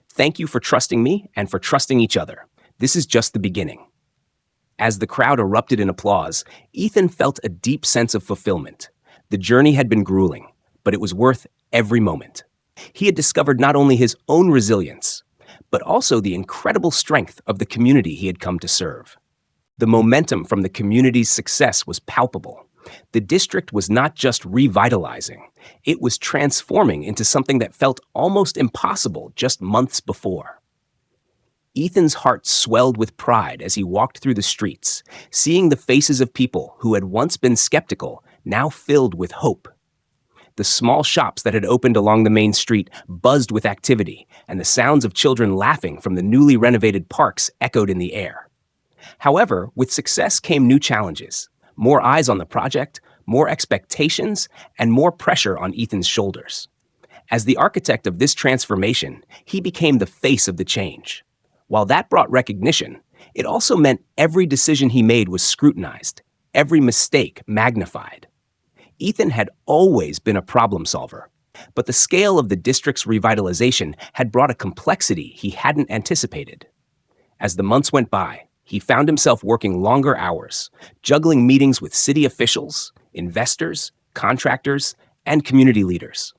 Thank you for trusting me and for trusting each other. This is just the beginning." As the crowd erupted in applause, Ethan felt a deep sense of fulfillment. The journey had been grueling, but it was worth every moment. He had discovered not only his own resilience, but also the incredible strength of the community he had come to serve. The momentum from the community's success was palpable. The district was not just revitalizing, it was transforming into something that felt almost impossible just months before. Ethan's heart swelled with pride as he walked through the streets, seeing the faces of people who had once been skeptical, now filled with hope. The small shops that had opened along the main street buzzed with activity, and the sounds of children laughing from the newly renovated parks echoed in the air. However, with success came new challenges. More eyes on the project, more expectations, and more pressure on Ethan's shoulders. As the architect of this transformation, he became the face of the change. While that brought recognition, it also meant every decision he made was scrutinized, every mistake magnified. Ethan had always been a problem solver, but the scale of the district's revitalization had brought a complexity he hadn't anticipated. As the months went by, he found himself working longer hours, juggling meetings with city officials, investors, contractors, and community leaders.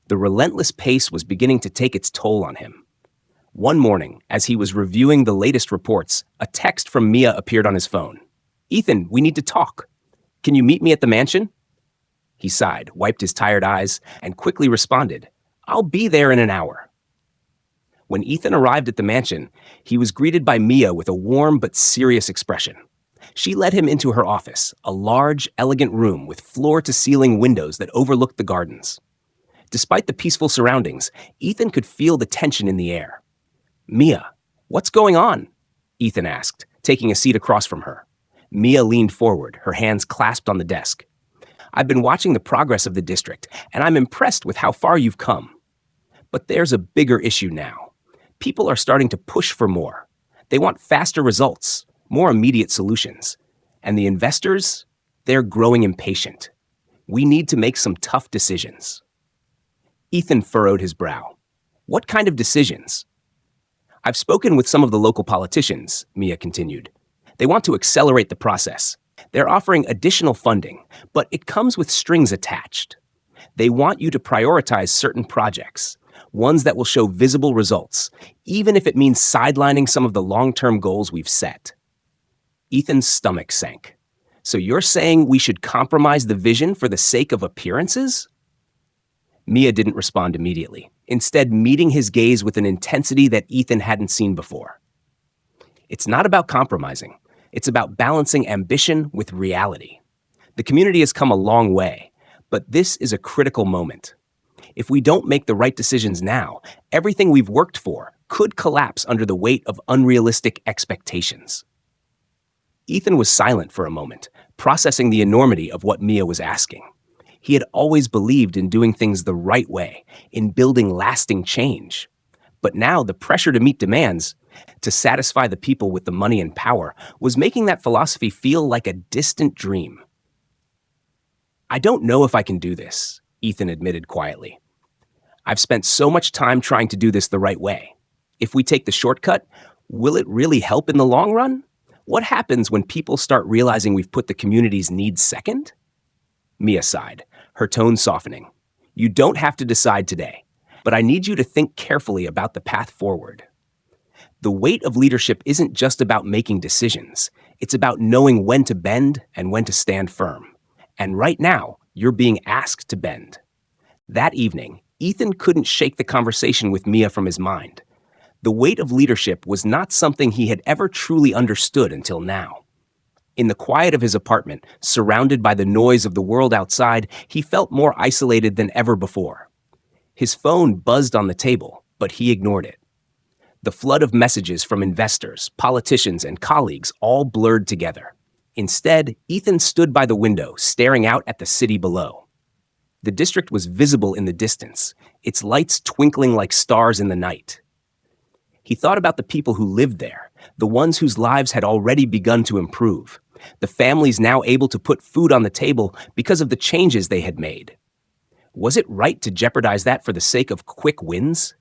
The relentless pace was beginning to take its toll on him. One morning, as he was reviewing the latest reports, a text from Mia appeared on his phone. "Ethan, we need to talk. Can you meet me at the mansion?" He sighed, wiped his tired eyes, and quickly responded, "I'll be there in an hour." When Ethan arrived at the mansion, he was greeted by Mia with a warm but serious expression. She led him into her office, a large, elegant room with floor-to-ceiling windows that overlooked the gardens. Despite the peaceful surroundings, Ethan could feel the tension in the air. "Mia, what's going on?" Ethan asked, taking a seat across from her. Mia leaned forward, her hands clasped on the desk. "I've been watching the progress of the district, and I'm impressed with how far you've come. But there's a bigger issue now. People are starting to push for more. They want faster results, more immediate solutions. And the investors, they're growing impatient. We need to make some tough decisions." Ethan furrowed his brow. "What kind of decisions?" "I've spoken with some of the local politicians," Mia continued. "They want to accelerate the process. They're offering additional funding, but it comes with strings attached. They want you to prioritize certain projects, ones that will show visible results, even if it means sidelining some of the long-term goals we've set." Ethan's stomach sank. "So you're saying we should compromise the vision for the sake of appearances?" Mia didn't respond immediately, instead meeting his gaze with an intensity that Ethan hadn't seen before. "It's not about compromising. It's about balancing ambition with reality. The community has come a long way, but this is a critical moment. If we don't make the right decisions now, everything we've worked for could collapse under the weight of unrealistic expectations." Ethan was silent for a moment, processing the enormity of what Mia was asking. He had always believed in doing things the right way, in building lasting change. But now the pressure to meet demands, to satisfy the people with the money and power, was making that philosophy feel like a distant dream. "I don't know if I can do this," Ethan admitted quietly. "I've spent so much time trying to do this the right way. If we take the shortcut, will it really help in the long run? What happens when people start realizing we've put the community's needs second?" Mia sighed, her tone softening. "You don't have to decide today, but I need you to think carefully about the path forward. The weight of leadership isn't just about making decisions. It's about knowing when to bend and when to stand firm. And right now, you're being asked to bend." That evening, Ethan couldn't shake the conversation with Mia from his mind. The weight of leadership was not something he had ever truly understood until now. In the quiet of his apartment, surrounded by the noise of the world outside, he felt more isolated than ever before. His phone buzzed on the table, but he ignored it. The flood of messages from investors, politicians, and colleagues all blurred together. Instead, Ethan stood by the window, staring out at the city below. The district was visible in the distance, its lights twinkling like stars in the night. He thought about the people who lived there, the ones whose lives had already begun to improve, the families now able to put food on the table because of the changes they had made. Was it right to jeopardize that for the sake of quick wins?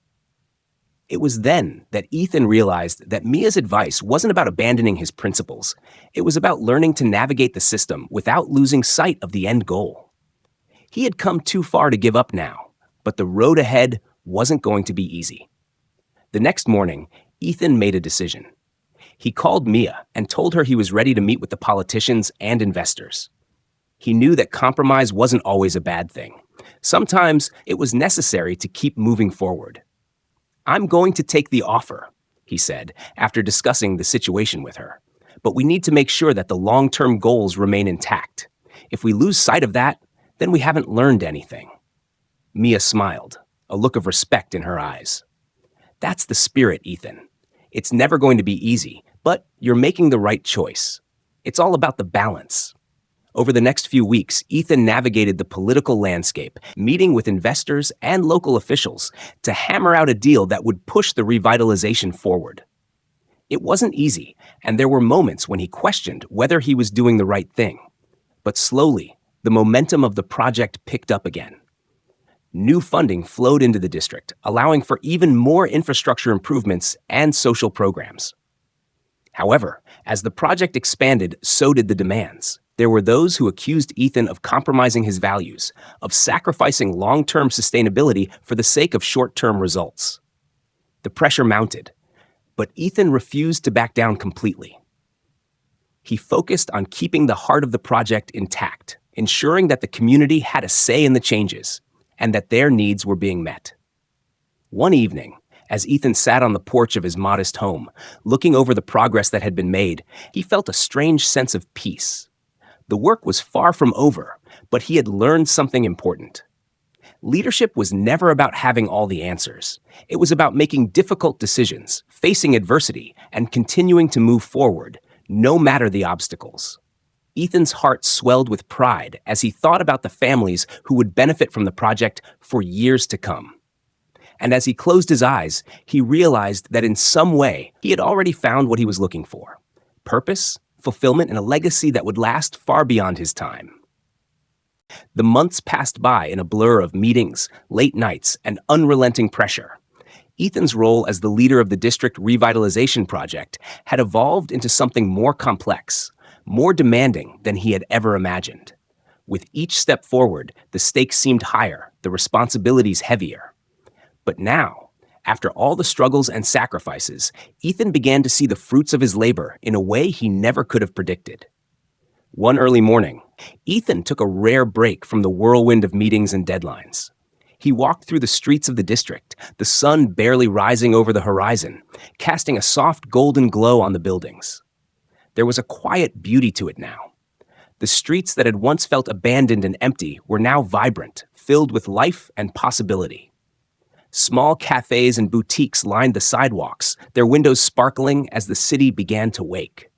It was then that Ethan realized that Mia's advice wasn't about abandoning his principles. It was about learning to navigate the system without losing sight of the end goal. He had come too far to give up now, but the road ahead wasn't going to be easy. The next morning, Ethan made a decision. He called Mia and told her he was ready to meet with the politicians and investors. He knew that compromise wasn't always a bad thing. Sometimes it was necessary to keep moving forward. "I'm going to take the offer," he said, after discussing the situation with her. "But we need to make sure that the long-term goals remain intact. If we lose sight of that, then we haven't learned anything." Mia smiled, a look of respect in her eyes. "That's the spirit, Ethan. It's never going to be easy, but you're making the right choice. It's all about the balance." Over the next few weeks, Ethan navigated the political landscape, meeting with investors and local officials to hammer out a deal that would push the revitalization forward. It wasn't easy, and there were moments when he questioned whether he was doing the right thing. But slowly, the momentum of the project picked up again. New funding flowed into the district, allowing for even more infrastructure improvements and social programs. However, as the project expanded, so did the demands. There were those who accused Ethan of compromising his values, of sacrificing long-term sustainability for the sake of short-term results. The pressure mounted, but Ethan refused to back down completely. He focused on keeping the heart of the project intact, ensuring that the community had a say in the changes, and that their needs were being met. One evening, as Ethan sat on the porch of his modest home, looking over the progress that had been made, he felt a strange sense of peace. The work was far from over, but he had learned something important. Leadership was never about having all the answers. It was about making difficult decisions, facing adversity, and continuing to move forward, no matter the obstacles. Ethan's heart swelled with pride as he thought about the families who would benefit from the project for years to come. And as he closed his eyes, he realized that in some way he had already found what he was looking for: purpose, fulfillment, and a legacy that would last far beyond his time. The months passed by in a blur of meetings, late nights, and unrelenting pressure. Ethan's role as the leader of the district revitalization project had evolved into something more complex, more demanding than he had ever imagined. With each step forward, the stakes seemed higher, the responsibilities heavier. But now, after all the struggles and sacrifices, Ethan began to see the fruits of his labor in a way he never could have predicted. One early morning, Ethan took a rare break from the whirlwind of meetings and deadlines. He walked through the streets of the district, the sun barely rising over the horizon, casting a soft golden glow on the buildings. There was a quiet beauty to it now. The streets that had once felt abandoned and empty were now vibrant, filled with life and possibility. Small cafes and boutiques lined the sidewalks, their windows sparkling as the city began to wake.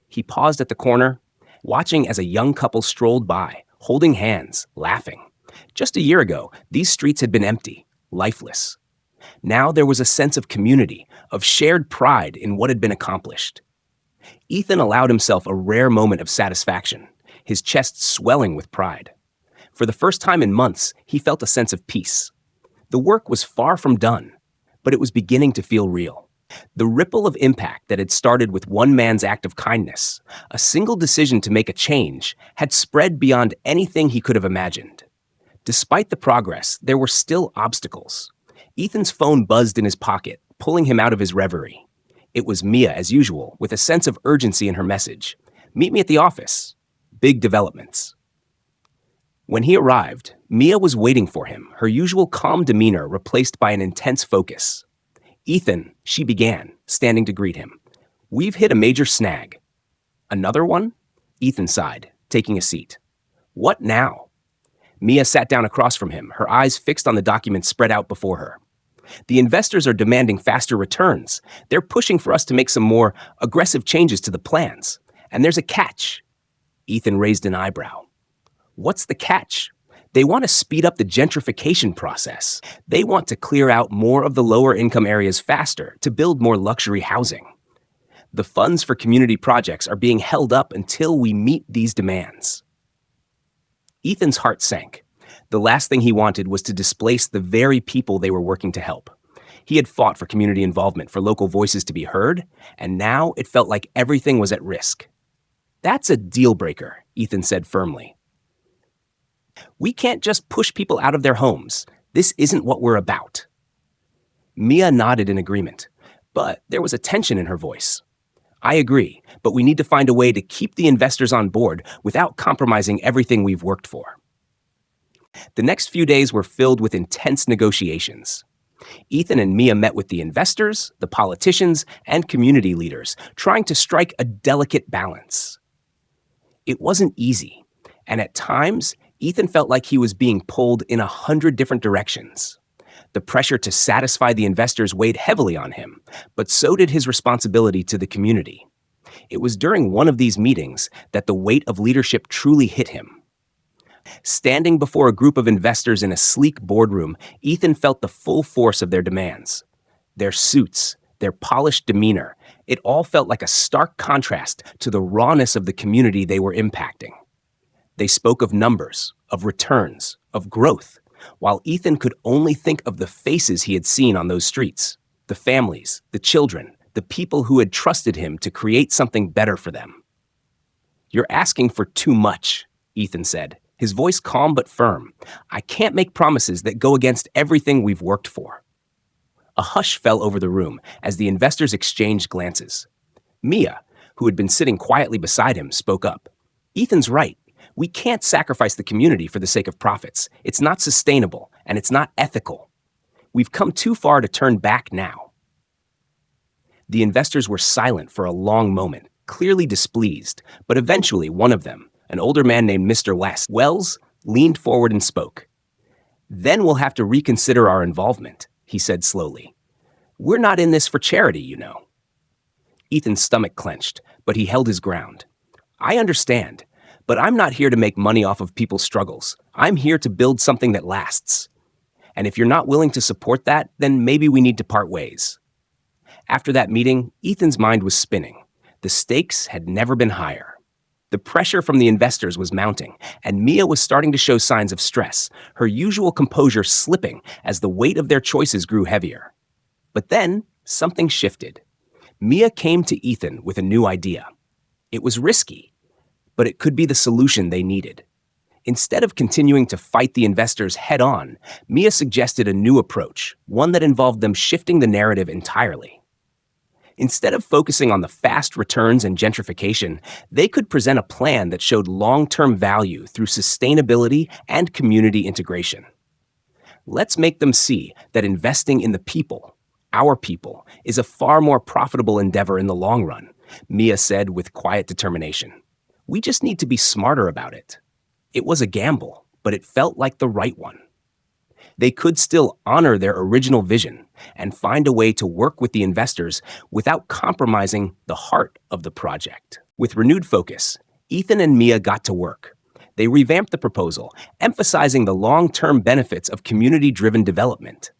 He paused at the corner, watching as a young couple strolled by, holding hands, laughing. Just a year ago, these streets had been empty, lifeless. Now there was a sense of community, of shared pride in what had been accomplished. Ethan allowed himself a rare moment of satisfaction, his chest swelling with pride. For the first time in months, he felt a sense of peace. The work was far from done, but it was beginning to feel real. The ripple of impact that had started with one man's act of kindness, a single decision to make a change, had spread beyond anything he could have imagined. Despite the progress, there were still obstacles. Ethan's phone buzzed in his pocket, pulling him out of his reverie. It was Mia, as usual, with a sense of urgency in her message. "Meet me at the office. Big developments." When he arrived, Mia was waiting for him, her usual calm demeanor replaced by an intense focus. "Ethan," she began, standing to greet him, "we've hit a major snag." "Another one?" Ethan sighed, taking a seat. "What now?" Mia sat down across from him, her eyes fixed on the documents spread out before her. "The investors are demanding faster returns. They're pushing for us to make some more aggressive changes to the plans. And there's a catch. Ethan raised an eyebrow. What's the catch? They want to speed up the gentrification process. They want to clear out more of the lower income areas faster to build more luxury housing. The funds for community projects are being held up until we meet these demands. Ethan's heart sank. The last thing he wanted was to displace the very people they were working to help. He had fought for community involvement, for local voices to be heard, and now it felt like everything was at risk. That's a deal breaker, Ethan said firmly. We can't just push people out of their homes. This isn't what we're about. Mia nodded in agreement, but there was a tension in her voice. I agree, but we need to find a way to keep the investors on board without compromising everything we've worked for. The next few days were filled with intense negotiations. Ethan and Mia met with the investors, the politicians, and community leaders, trying to strike a delicate balance. It wasn't easy, and at times, Ethan felt like he was being pulled in 100 different directions. The pressure to satisfy the investors weighed heavily on him, but so did his responsibility to the community. It was during one of these meetings that the weight of leadership truly hit him. Standing before a group of investors in a sleek boardroom, Ethan felt the full force of their demands. Their suits, their polished demeanor, it all felt like a stark contrast to the rawness of the community they were impacting. They spoke of numbers, of returns, of growth, while Ethan could only think of the faces he had seen on those streets, the families, the children, the people who had trusted him to create something better for them. You're asking for too much, Ethan said, his voice calm but firm. I can't make promises that go against everything we've worked for. A hush fell over the room as the investors exchanged glances. Mia, who had been sitting quietly beside him, spoke up. Ethan's right. We can't sacrifice the community for the sake of profits. It's not sustainable, and it's not ethical. We've come too far to turn back now. The investors were silent for a long moment, clearly displeased, but eventually one of them, an older man named Mr. Wells, leaned forward and spoke. Then we'll have to reconsider our involvement, he said slowly. We're not in this for charity, you know. Ethan's stomach clenched, but he held his ground. I understand, but I'm not here to make money off of people's struggles. I'm here to build something that lasts. And if you're not willing to support that, then maybe we need to part ways. After that meeting, Ethan's mind was spinning. The stakes had never been higher. The pressure from the investors was mounting, and Mia was starting to show signs of stress, her usual composure slipping as the weight of their choices grew heavier. But then, something shifted. Mia came to Ethan with a new idea. It was risky, but it could be the solution they needed. Instead of continuing to fight the investors head-on, Mia suggested a new approach, one that involved them shifting the narrative entirely. Instead of focusing on the fast returns and gentrification, they could present a plan that showed long-term value through sustainability and community integration. Let's make them see that investing in the people, our people, is a far more profitable endeavor in the long run, Mia said with quiet determination. We just need to be smarter about it. It was a gamble, but it felt like the right one. They could still honor their original vision and find a way to work with the investors without compromising the heart of the project. With renewed focus, Ethan and Mia got to work. They revamped the proposal, emphasizing the long-term benefits of community-driven development.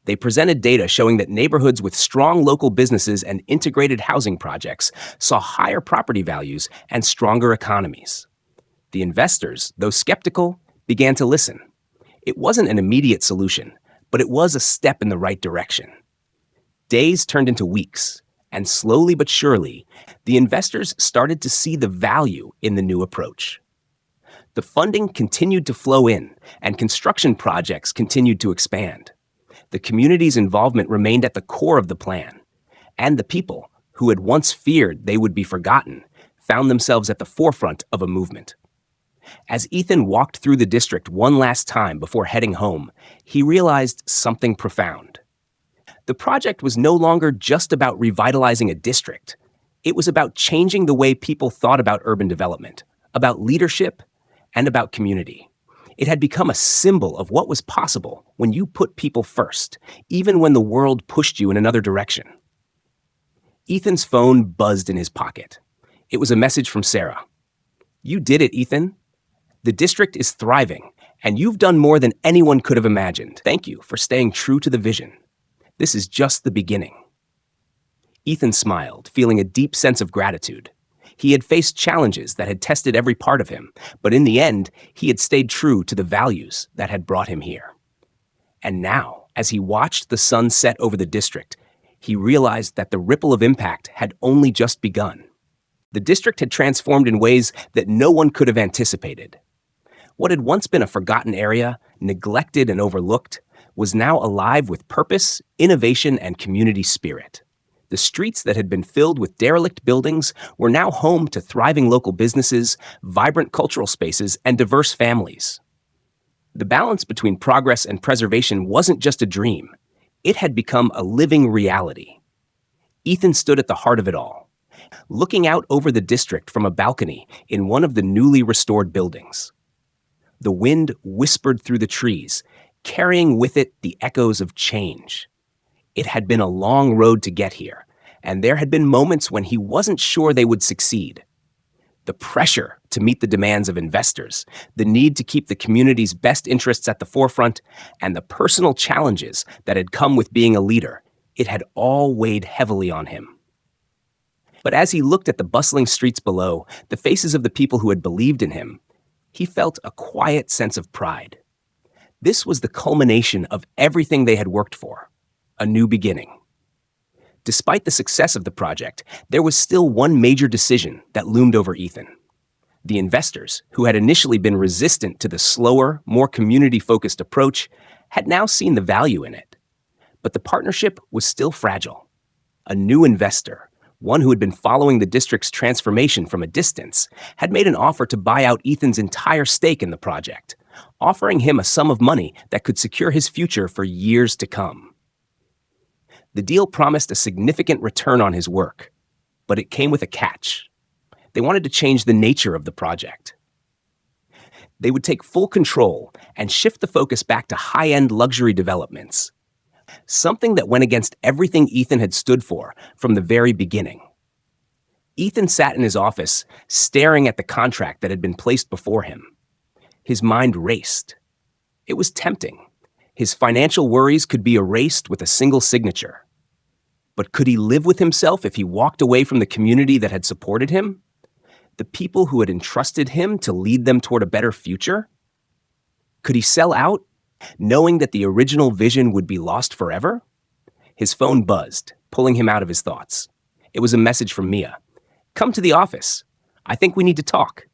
They presented data showing that neighborhoods with strong local businesses and integrated housing projects saw higher property values and stronger economies. The investors, though skeptical, began to listen. It wasn't an immediate solution, but it was a step in the right direction. Days turned into weeks, and slowly but surely, the investors started to see the value in the new approach. The funding continued to flow in, and construction projects continued to expand. The community's involvement remained at the core of the plan, and the people, who had once feared they would be forgotten, found themselves at the forefront of a movement. As Ethan walked through the district one last time before heading home, he realized something profound. The project was no longer just about revitalizing a district. It was about changing the way people thought about urban development, about leadership, and about community. It had become a symbol of what was possible when you put people first, even when the world pushed you in another direction. Ethan's phone buzzed in his pocket. It was a message from Sarah. You did it, Ethan. The district is thriving, and you've done more than anyone could have imagined. Thank you for staying true to the vision. This is just the beginning. Ethan smiled, feeling a deep sense of gratitude. He had faced challenges that had tested every part of him, but in the end, he had stayed true to the values that had brought him here. And now, as he watched the sun set over the district, he realized that the ripple of impact had only just begun. The district had transformed in ways that no one could have anticipated. What had once been a forgotten area, neglected and overlooked, was now alive with purpose, innovation, and community spirit. The streets that had been filled with derelict buildings were now home to thriving local businesses, vibrant cultural spaces, and diverse families. The balance between progress and preservation wasn't just a dream. It had become a living reality. Ethan stood at the heart of it all, looking out over the district from a balcony in one of the newly restored buildings. The wind whispered through the trees, carrying with it the echoes of change. It had been a long road to get here, and there had been moments when he wasn't sure they would succeed. The pressure to meet the demands of investors, the need to keep the community's best interests at the forefront, and the personal challenges that had come with being a leader, it had all weighed heavily on him. But as he looked at the bustling streets below, the faces of the people who had believed in him, he felt a quiet sense of pride. This was the culmination of everything they had worked for, a new beginning. Despite the success of the project, there was still one major decision that loomed over Ethan. The investors, who had initially been resistant to the slower, more community-focused approach, had now seen the value in it. But the partnership was still fragile. A new investor, one who had been following the district's transformation from a distance, had made an offer to buy out Ethan's entire stake in the project, offering him a sum of money that could secure his future for years to come. The deal promised a significant return on his work, but it came with a catch. They wanted to change the nature of the project. They would take full control and shift the focus back to high-end luxury developments, something that went against everything Ethan had stood for from the very beginning. Ethan sat in his office, staring at the contract that had been placed before him. His mind raced. It was tempting. His financial worries could be erased with a single signature. But could he live with himself if he walked away from the community that had supported him? The people who had entrusted him to lead them toward a better future? Could he sell out, knowing that the original vision would be lost forever? His phone buzzed, pulling him out of his thoughts. It was a message from Mia. "Come to the office. I think we need to talk."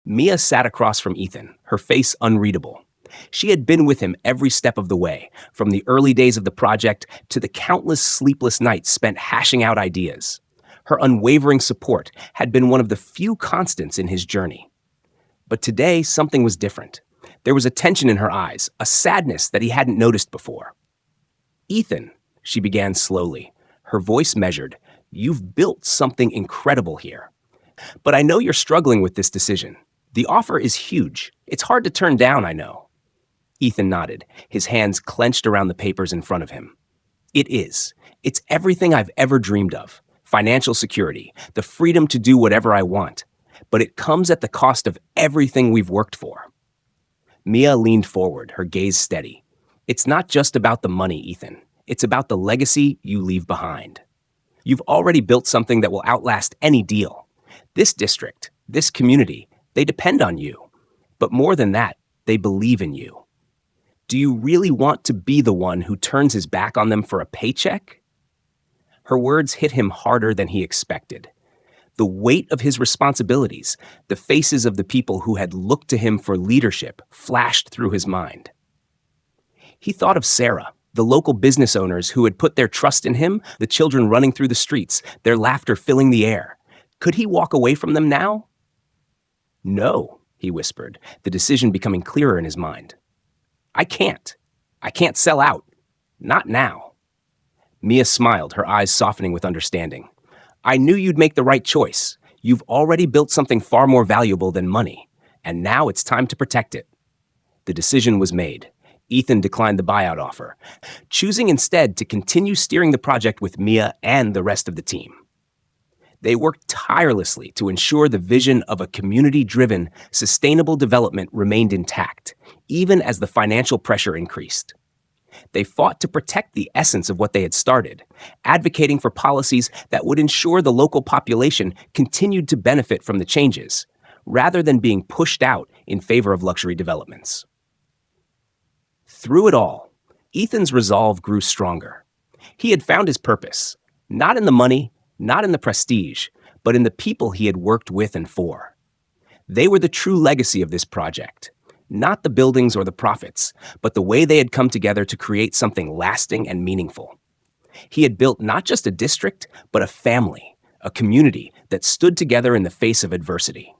Mia sat across from Ethan, her face unreadable. She had been with him every step of the way, from the early days of the project to the countless sleepless nights spent hashing out ideas. Her unwavering support had been one of the few constants in his journey. But today, something was different. There was a tension in her eyes, a sadness that he hadn't noticed before. "Ethan," she began slowly, her voice measured, "you've built something incredible here. But I know you're struggling with this decision. The offer is huge. It's hard to turn down, I know." Ethan nodded, his hands clenched around the papers in front of him. "It is. It's everything I've ever dreamed of. Financial security, the freedom to do whatever I want. But it comes at the cost of everything we've worked for." Mia leaned forward, her gaze steady. "It's not just about the money, Ethan. It's about the legacy you leave behind. You've already built something that will outlast any deal. This district, this community, they depend on you. But more than that, they believe in you. Do you really want to be the one who turns his back on them for a paycheck?" Her words hit him harder than he expected. The weight of his responsibilities, the faces of the people who had looked to him for leadership, flashed through his mind. He thought of Sarah, the local business owners who had put their trust in him, the children running through the streets, their laughter filling the air. Could he walk away from them now? "No," he whispered, the decision becoming clearer in his mind. I can't sell out. Not now." Mia smiled, her eyes softening with understanding. "I knew you'd make the right choice. You've already built something far more valuable than money, and now it's time to protect it." The decision was made. Ethan declined the buyout offer, choosing instead to continue steering the project with Mia and the rest of the team. They worked tirelessly to ensure the vision of a community-driven, sustainable development remained intact, even as the financial pressure increased. They fought to protect the essence of what they had started, advocating for policies that would ensure the local population continued to benefit from the changes, rather than being pushed out in favor of luxury developments. Through it all, Ethan's resolve grew stronger. He had found his purpose, not in the money, not in the prestige, but in the people he had worked with and for. They were the true legacy of this project, not the buildings or the profits, but the way they had come together to create something lasting and meaningful. He had built not just a district, but a family, a community that stood together in the face of adversity.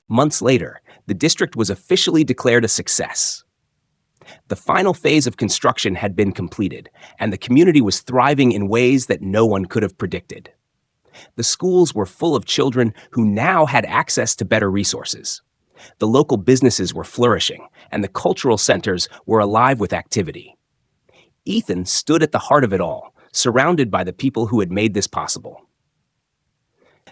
Months later, the district was officially declared a success. The final phase of construction had been completed, and the community was thriving in ways that no one could have predicted. The schools were full of children who now had access to better resources. The local businesses were flourishing, and the cultural centers were alive with activity. Ethan stood at the heart of it all, surrounded by the people who had made this possible.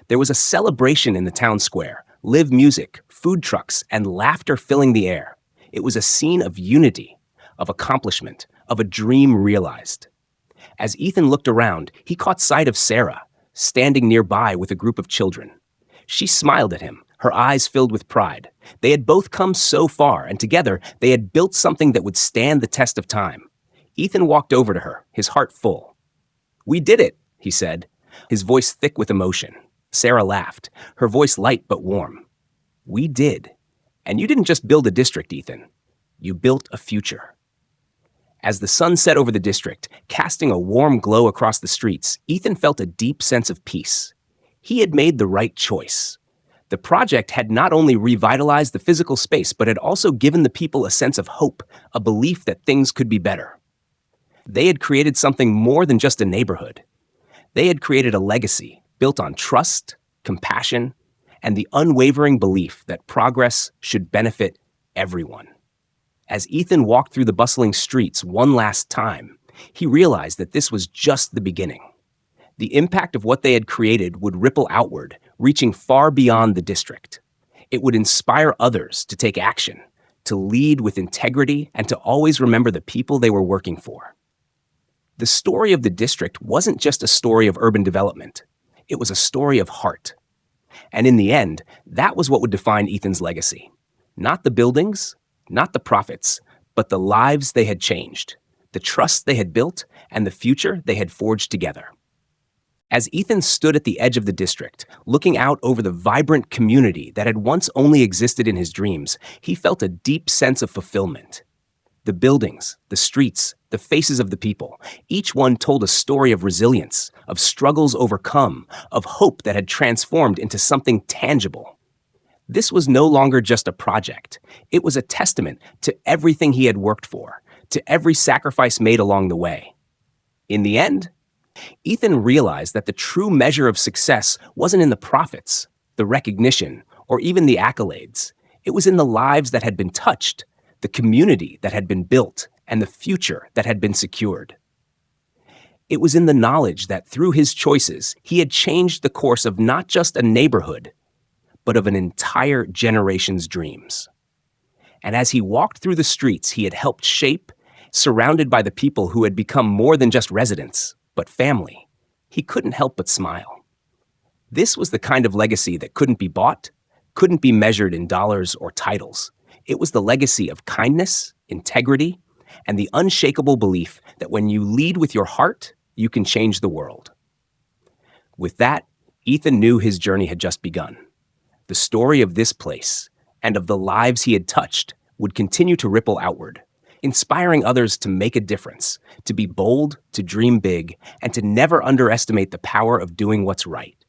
There was a celebration in the town square, live music, food trucks, and laughter filling the air. It was a scene of unity, of accomplishment, of a dream realized. As Ethan looked around, he caught sight of Sarah, standing nearby with a group of children. She smiled at him, her eyes filled with pride. They had both come so far, and together they had built something that would stand the test of time. Ethan walked over to her, his heart full. "We did it," he said, his voice thick with emotion. Sarah laughed, her voice light but warm. "We did. And you didn't just build a district, Ethan. You built a future." As the sun set over the district, casting a warm glow across the streets, Ethan felt a deep sense of peace. He had made the right choice. The project had not only revitalized the physical space, but had also given the people a sense of hope, a belief that things could be better. They had created something more than just a neighborhood. They had created a legacy built on trust, compassion, and the unwavering belief that progress should benefit everyone. As Ethan walked through the bustling streets one last time, he realized that this was just the beginning. The impact of what they had created would ripple outward, reaching far beyond the district. It would inspire others to take action, to lead with integrity, and to always remember the people they were working for. The story of the district wasn't just a story of urban development. It was a story of heart. And in the end, that was what would define Ethan's legacy. Not the buildings, not the profits, but the lives they had changed, the trust they had built, and the future they had forged together. As Ethan stood at the edge of the district, looking out over the vibrant community that had once only existed in his dreams, he felt a deep sense of fulfillment. The buildings, the streets, the faces of the people, each one told a story of resilience, of struggles overcome, of hope that had transformed into something tangible. This was no longer just a project. It was a testament to everything he had worked for, to every sacrifice made along the way. In the end, Ethan realized that the true measure of success wasn't in the profits, the recognition, or even the accolades. It was in the lives that had been touched, the community that had been built, and the future that had been secured. It was in the knowledge that through his choices, he had changed the course of not just a neighborhood, but of an entire generation's dreams. And as he walked through the streets he had helped shape, surrounded by the people who had become more than just residents, but family, he couldn't help but smile. This was the kind of legacy that couldn't be bought, couldn't be measured in dollars or titles. It was the legacy of kindness, integrity, and the unshakable belief that when you lead with your heart, you can change the world. With that, Ethan knew his journey had just begun. The story of this place and of the lives he had touched would continue to ripple outward, inspiring others to make a difference, to be bold, to dream big, and to never underestimate the power of doing what's right.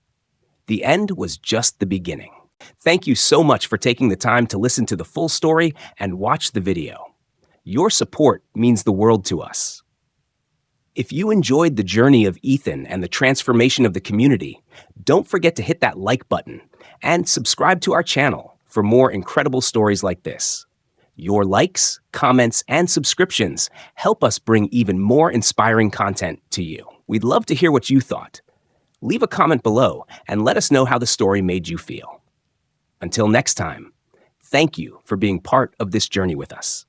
The end was just the beginning. Thank you so much for taking the time to listen to the full story and watch the video. Your support means the world to us. If you enjoyed the journey of Ethan and the transformation of the community, don't forget to hit that like button and subscribe to our channel for more incredible stories like this. Your likes, comments, and subscriptions help us bring even more inspiring content to you. We'd love to hear what you thought. Leave a comment below and let us know how the story made you feel. Until next time, thank you for being part of this journey with us.